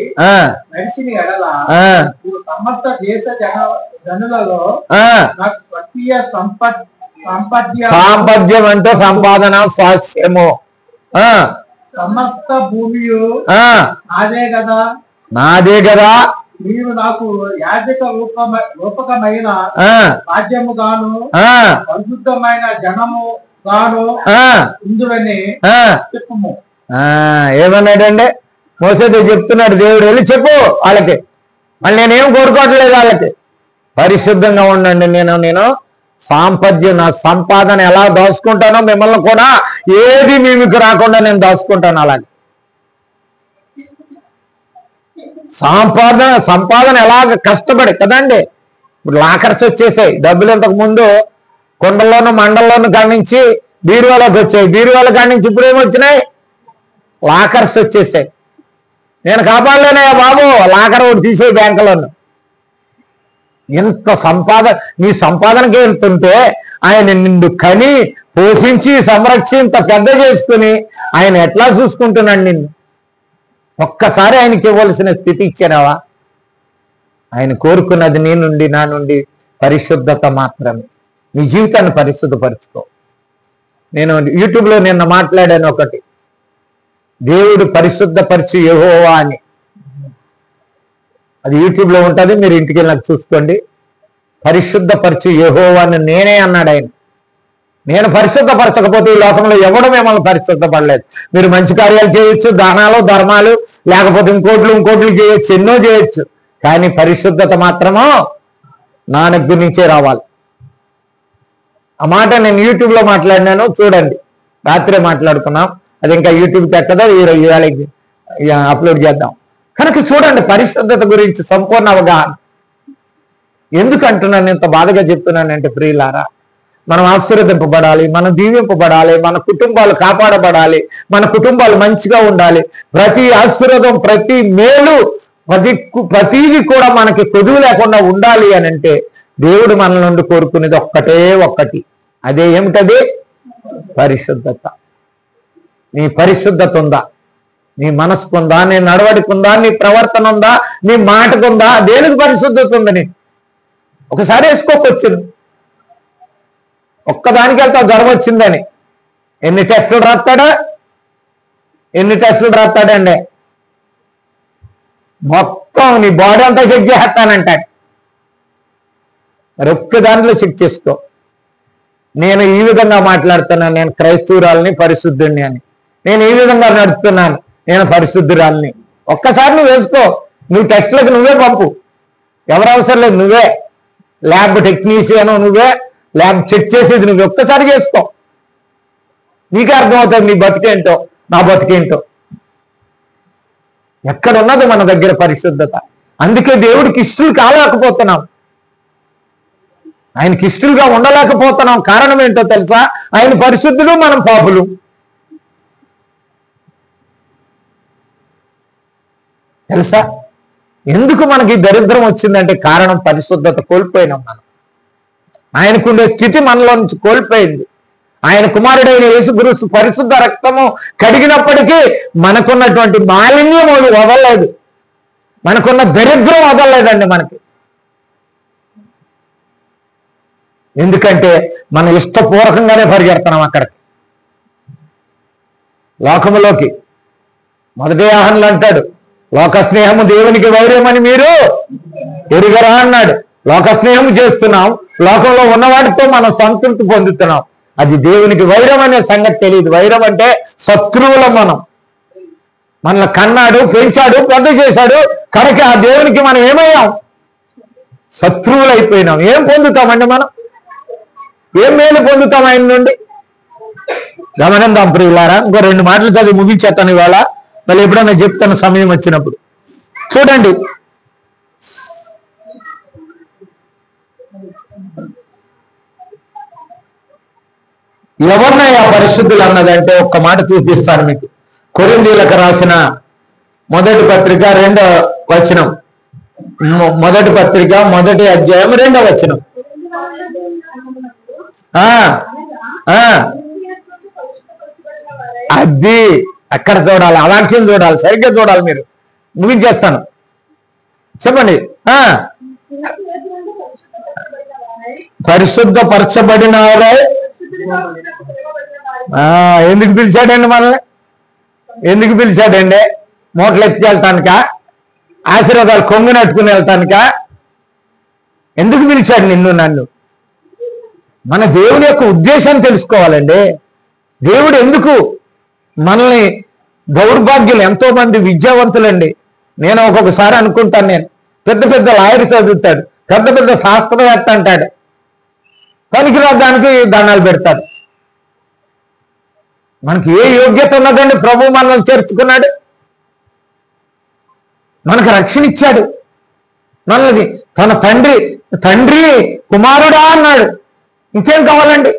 నడిచిన ఎడల సమస్త దేశ జనులలో నాకు స్వకీయ సాంపద్యం అంటే సంపాదన, స్వాస్యము. సమస్త భూమియు నాదే కదా. మీరు నాకు యాజక రూపకమైన రాజ్యము గాను పరిశుద్ధమైన జనము గాను ఇందువని చెప్పుము. ఏమన్నాడంటే మోసేతో చెప్తున్నాడు దేవుడు, వెళ్ళి చెప్పు వాళ్ళకి. మళ్ళీ నేనేం కోరుకోవట్లేదు వాళ్ళకి, పరిశుద్ధంగా ఉండండి. నేను సాంపద్యం, నా సంపాదన ఎలా దాచుకుంటానో మిమ్మల్ని కూడా ఏది మీకు రాకుండా నేను దాచుకుంటాను. అలాగే సంపాదన ఎలాగ కష్టపడి కదండి. ఇప్పుడు లాకర్స్ వచ్చేసాయి. డబ్బులు ఇంతకు ముందు కొండల్లోనూ మండల్లోనూ కానించి బీరువాలోకి వచ్చాయి. బీరువాల కానించి ఇప్పుడు ఏమొచ్చినాయి? లాకర్స్ వచ్చేసాయి. నేను కాపాడలేనయ్యా బాబు, లాకర్ ఒకటి తీసే బ్యాంకులోను. ఇంత నీ సంపాదనకి వెళ్తుంటే ఆయన నిన్ను కని పోషించి సంరక్షింత పెద్ద చేసుకుని ఆయన ఎట్లా చూసుకుంటున్నాడు నిన్ను? ఒక్కసారి ఆయనకి ఇవ్వాల్సిన స్థితి ఇచ్చారావా? ఆయన కోరుకున్నది నా నుండి పరిశుద్ధత మాత్రమే. నీ జీవితాన్ని పరిశుద్ధపరచుకో. నేను యూట్యూబ్లో నిన్న మాట్లాడాను ఒకటి, దేవుడు పరిశుద్ధపరిచి యెహోవా అని. అది యూట్యూబ్లో ఉంటుంది, మీరు ఇంటికి వెళ్ళి నాకు చూసుకోండి. పరిశుద్ధపరిచి యెహోవా అని నేనే అన్నాడు ఆయన. నేను పరిశుద్ధపరచకపోతే ఈ లోకంలో ఎవడు మిమ్మల్ని పరిశుద్ధపడలేదు. మీరు మంచి కార్యాలు చేయొచ్చు, దానాలు ధర్మాలు, లేకపోతే ఇంకోట్లు చేయొచ్చు, ఎన్నో చేయొచ్చు. కానీ పరిశుద్ధత మాత్రమో నా దగ్గర నుంచే రావాలి. ఆ మాట నేను యూట్యూబ్లో మాట్లాడినాను, చూడండి. రాత్రే మాట్లాడుకున్నాం, అది ఇంకా యూట్యూబ్ పెట్టదా, ఇవాళ అప్లోడ్ చేద్దాం. కనుక చూడండి, పరిశుద్ధత గురించి సంపూర్ణ అవగాహన. ఎందుకు అంటున్నాను, ఇంత బాధగా చెప్తున్నానంటే ప్రియులారా, మనం ఆశీర్వదింపబడాలి, మనం దీవింపబడాలి, మన కుటుంబాలు కాపాడబడాలి, మన కుటుంబాలు మంచిగా ఉండాలి. ప్రతి ఆశీర్వాదం, ప్రతి మేలు, ప్రతిది కూడా మనకి కొదువు లేకుండా ఉండాలి అని అంటే దేవుడు మన నుండి కోరుకునేది ఒక్కటి. అదే ఏమిటది? పరిశుద్ధత. నీ పరిశుద్ధత ఉందా? నీ మనసుకుందా? నీ నడవడికుందా? నీ ప్రవర్తన ఉందా? నీ మాటకుందా? దేనికి పరిశుద్ధత ఉందని ఒకసారి వేసుకోకొచ్చును. ఒక్కదానికి వెళ్తావు జ్వరం వచ్చిందని ఎన్ని టెస్టులు రాస్తాడండి. మొత్తం నీ బాడీ అంతా చెక్ చేస్తానంటాడు. మరి ఒక్క దాంట్లో చెక్ చేసుకో. నేను ఈ విధంగా మాట్లాడుతున్నాను, నేను క్రైస్తవురాలని, పరిశుద్ధుడిని అని. నేను ఈ విధంగా నడుస్తున్నాను, నేను పరిశుద్ధురాలని. ఒక్కసారి నువ్వు వేసుకో. నువ్వు టెస్టులకు నువ్వే పంపు, ఎవరు అవసరం లేదు. నువ్వే ల్యాబ్ టెక్నీషియన్, నువ్వే ల్యాబ్ చెక్ చేసేది నువ్వు. ఒక్కసారి చేసుకో, నీకే అర్థమవుతుంది నీ బతికేంటో, నా బతికేంటో. ఎక్కడ ఉన్నది మన దగ్గర పరిశుద్ధత? అందుకే దేవుడికి ఇష్టలు కాలేకపోతున్నాం, ఆయనకి ఇష్టలుగా ఉండలేకపోతున్నాం. కారణం ఏంటో తెలుసా? ఆయన పరిశుద్ధుడు, మనం పాపులు. తెలుసా ఎందుకు మనకి దరిద్రం వచ్చిందంటే కారణం పరిశుద్ధత కోల్పోయినాం మనం. ఆయనకుండే స్థితి మనలో నుంచి కోల్పోయింది. ఆయన కుమారుడైన యేసుక్రీస్తు పరిశుద్ధ రక్తము కడిగినప్పటికీ మనకున్నటువంటి మాలిన్యం వదలలేదు, మనకున్న దరిద్రం వదలలేదండి మనకి. ఎందుకంటే మనం ఇష్టపూర్వకంగానే పరిగెడుతున్నాం అక్కడికి, లోకములోకి. మొదటి యోహానులో అంటాడు, లోక స్నేహము దేవునికి వైరమని మీరు ఎరుగరా అన్నాడు. లోక స్నేహము చేస్తున్నాం, లోకంలో ఉన్నవాటితో మనం సంతృప్తి పొందుతున్నాం. అది దేవునికి వైరం అనే సంగతి తెలియదు. వైరం అంటే శత్రువులం మనం. మనల్ని కన్నాడు, పెంచాడు, పెద్ద చేశాడు, కనుక ఆ దేవునికి మనం ఏమయ్యాం? శత్రువులు అయిపోయినాం. ఏం పొందుతామండి మనం? ఏం మేలు పొందుతాం ఆయన నుండి? గమనిద్దాం ప్రియులారా. ఇంకో 2 మాటలు చదివి ముగించేస్తాను ఇవాళ, మళ్ళీ ఎప్పుడైనా చెప్తాను సమయం వచ్చినప్పుడు. చూడండి, ఎవరినయ్యా పరిశుద్ధులు అన్నదంటే ఒక్క మాట చూపిస్తాను మీకు. కొరింథీయులకు రాసిన మొదటి పత్రిక 2వ వచనం, మొదటి పత్రిక 1వ అధ్యాయం 2వ వచనం. అది అక్కడ చూడాలి, ఆ వాక్యం చూడాలి, సరిగ్గా చూడాలి. మీరు ముగించేస్తాను, చెప్పండి. పరిశుద్ధపరచబడిన వారే. ఎందుకు పిలిచాడండి మనల్ని? ఎందుకు పిలిచాడండి? మూటలు ఎత్తుకెళ్తానిక? ఆశీర్వాదాలు కొంగునట్టుకుని వెళ్తానిక? ఎందుకు పిలిచాడు నిన్ను నన్ను? మన దేవుని యొక్క ఉద్దేశం తెలుసుకోవాలండి. దేవుడు ఎందుకు మనల్ని, దౌర్భాగ్యులు ఎంతో మంది విద్యావంతులండి. నేను ఒక్కొక్కసారి అనుకుంటాను, నేను పెద్ద పెద్ద లాయర్ చదువుతాడు, పెద్ద పెద్ద శాస్త్రవేత్త అంటాడు, పనికిరాదానికి దండాలు పెడతాడు. మనకి ఏ యోగ్యత ఉన్నదండి? ప్రభు మనల్ని చేర్చుకున్నాడు, మనకు రక్షణ ఇచ్చాడు, మనల్ని తన తండ్రి కుమారుడా అన్నాడు. ఇంకేం కావాలండి?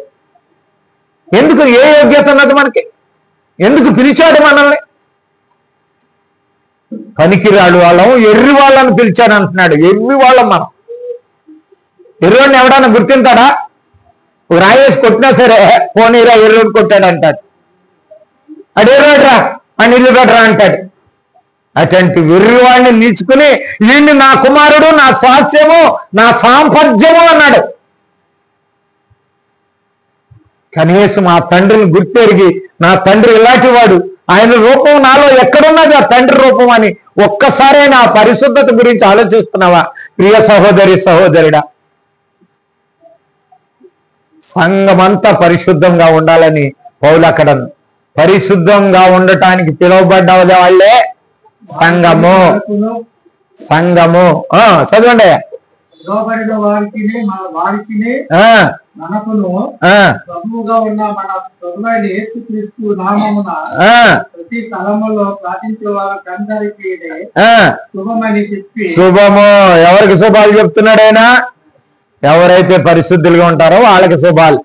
ఎందుకు? ఏ యోగ్యత ఉన్నది మనకి? ఎందుకు పిలిచాడు మనల్ని? పనికిరాడు వాళ్ళం, ఎర్రి వాళ్ళని పిలిచాడు అంటున్నాడు. ఎర్రి వాళ్ళం మనం. ఎర్రోడిని ఎవడన్నా గుర్తింతాడా? రాయేసి కొట్టినా సరే పోనీరా ఎర్రోడు కొట్టాడు అంటాడు. అడు ఎర్రోడ్రా అని ఇల్లుగడ్రా అంటాడు. అటువంటి వెర్రివాడిని నీచుకుని వీడిని నా కుమారుడు, నా స్వాస్యము, నా సాంపద్యము అన్నాడు. కనీసం ఆ తండ్రిని గుర్తెరిగి, నా తండ్రి ఇలాంటి వాడు, ఆయన రూపం నాలో ఎక్కడున్నది ఆ తండ్రి రూపం అని ఒక్కసారైనా ఆ పరిశుద్ధత గురించి ఆలోచిస్తున్నావా ప్రియ సహోదరి సహోదరుడా? సంఘమంతా పరిశుద్ధంగా ఉండాలని పౌలు అక్కడ, పరిశుద్ధంగా ఉండటానికి పిలువబడ్డ వాళ్ళే సంఘము. చదవండి. శుభము. ఎవరికి శుభాలు చెప్తున్నాడు ఆయన? ఎవరైతే పరిశుద్ధులుగా ఉంటారో వాళ్ళకి శుభాలు.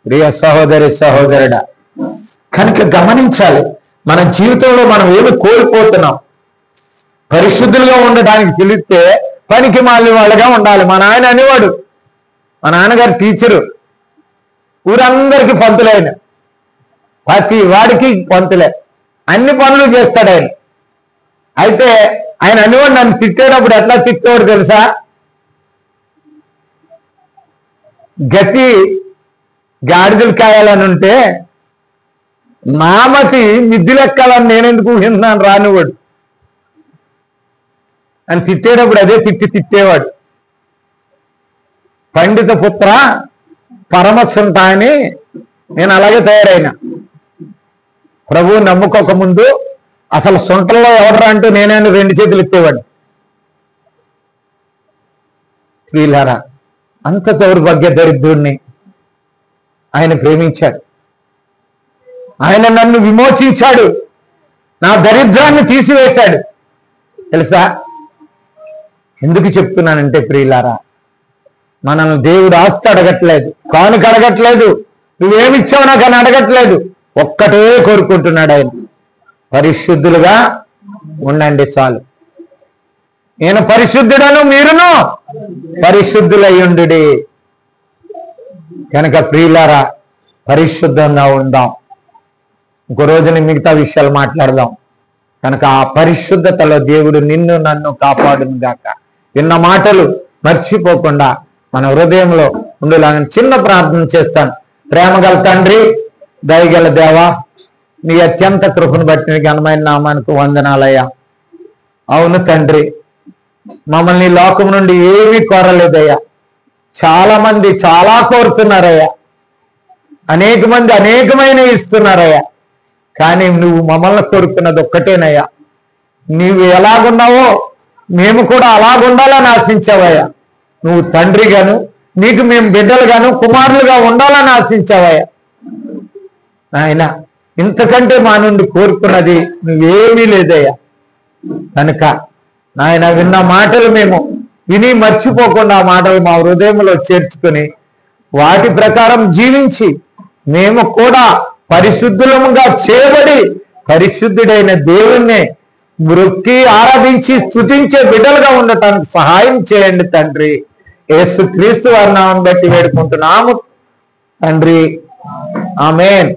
ప్రియ సహోదరి సహోదరుడా, కనుక గమనించాలి, మన జీవితంలో మనం ఏమి కోల్పోతున్నాం. పరిశుద్ధులుగా ఉండడానికి పిలిస్తే పనికి మాలి వాళ్ళగా ఉండాలి. మా నాయన అనేవాడు, మా నాన్నగారు టీచరు, ఊరందరికీ పంతులే ఆయన, ప్రతి వాడికి పంతులే, అన్ని పనులు చేస్తాడు ఆయన. అయితే ఆయన అనేవాడు, నన్ను తిట్టేటప్పుడు ఎట్లా తిట్టేవాడు తెలుసా? గతి గాడిదలు కాయాలని ఉంటే నామతి మిద్దులెక్కాలని నేనెందుకు ఊహిన్నాను రానివాడు అని తిట్టేటప్పుడు అదే తిట్టేవాడు. పండిత పుత్ర పరమశుంఠ అని నేను అలాగే తయారైనా. ప్రభువు నమ్ముకోక ముందు అసలు సొంటల్లో ఎవడరా అంటూ నేనే 2 చేతులు ఎత్తేవాడు. వీళ్ళారా, అంత దౌర్భాగ్య దరిద్రుణ్ణి ఆయన ప్రేమించాడు. ఆయన నన్ను విమోచించాడు. నా దరిద్రాన్ని తీసివేశాడు. తెలుసా ఎందుకు చెప్తున్నానంటే ప్రియులారా, మనల్ని దేవుడు ఆస్తి అడగట్లేదు, కానుక అడగట్లేదు, నువ్వేమిచ్చావు నాకు అని అడగట్లేదు. ఒక్కటే కోరుకుంటున్నాడు ఆయన, పరిశుద్ధులుగా ఉండండి చాలు. నేను పరిశుద్ధుడను, మీరును పరిశుద్ధులయ్యుండు. కనుక ప్రియులారా, పరిశుద్ధంగా ఉందాం. ఇంకో రోజున మిగతా విషయాలు మాట్లాడదాం. కనుక ఆ పరిశుద్ధతలో దేవుడు నిన్ను నన్ను కాపాడును గాక. విన్న మాటలు మర్చిపోకుండా మన హృదయంలో ఉండేలాగా చిన్న ప్రార్థన చేస్తాను. ప్రేమగల తండ్రి, దయగల దేవా, నీ అత్యంత కృపను బట్టి నీ ఘనమైన నామానికి వందనాలయ్యా. అవును తండ్రి, మమ్మల్ని లోకం నుండి ఏమీ కోరలేదయ్యా. చాలా మంది చాలా కోరుతున్నారయ్యా, అనేక మంది అనేకమైన ఇస్తున్నారయ్యా. కానీ నువ్వు మమ్మల్ని కోరుకున్నది ఒక్కటేనయ్యా. నీవు ఎలాగున్నావో మేము కూడా అలాగుండాలని ఆశించావయ్యా. నువ్వు తండ్రిగాను, నీకు మేము బిడ్డలుగాను కుమారులుగా ఉండాలని ఆశించావయ్యా. నాయన, ఇంతకంటే మా నుండి కోరుకున్నది నువ్వేమీ లేదయ్యా. కనుక నాయన, విన్న మాటలు మేము విని మర్చిపోకుండా ఆ మాటలు మా హృదయంలో చేర్చుకొని వాటి ప్రకారం జీవించి మేము కూడా పరిశుద్ధులముగా చేయబడి పరిశుద్ధుడైన దేవుణ్ణి మృక్కి ఆరాధించి స్తుతించే బిడ్డలుగా ఉండటానికి సహాయం చేయండి తండ్రి. యేసుక్రీస్తు వారి నామమును బట్టి వేడుకుంటున్నాము తండ్రి. ఆమేన్.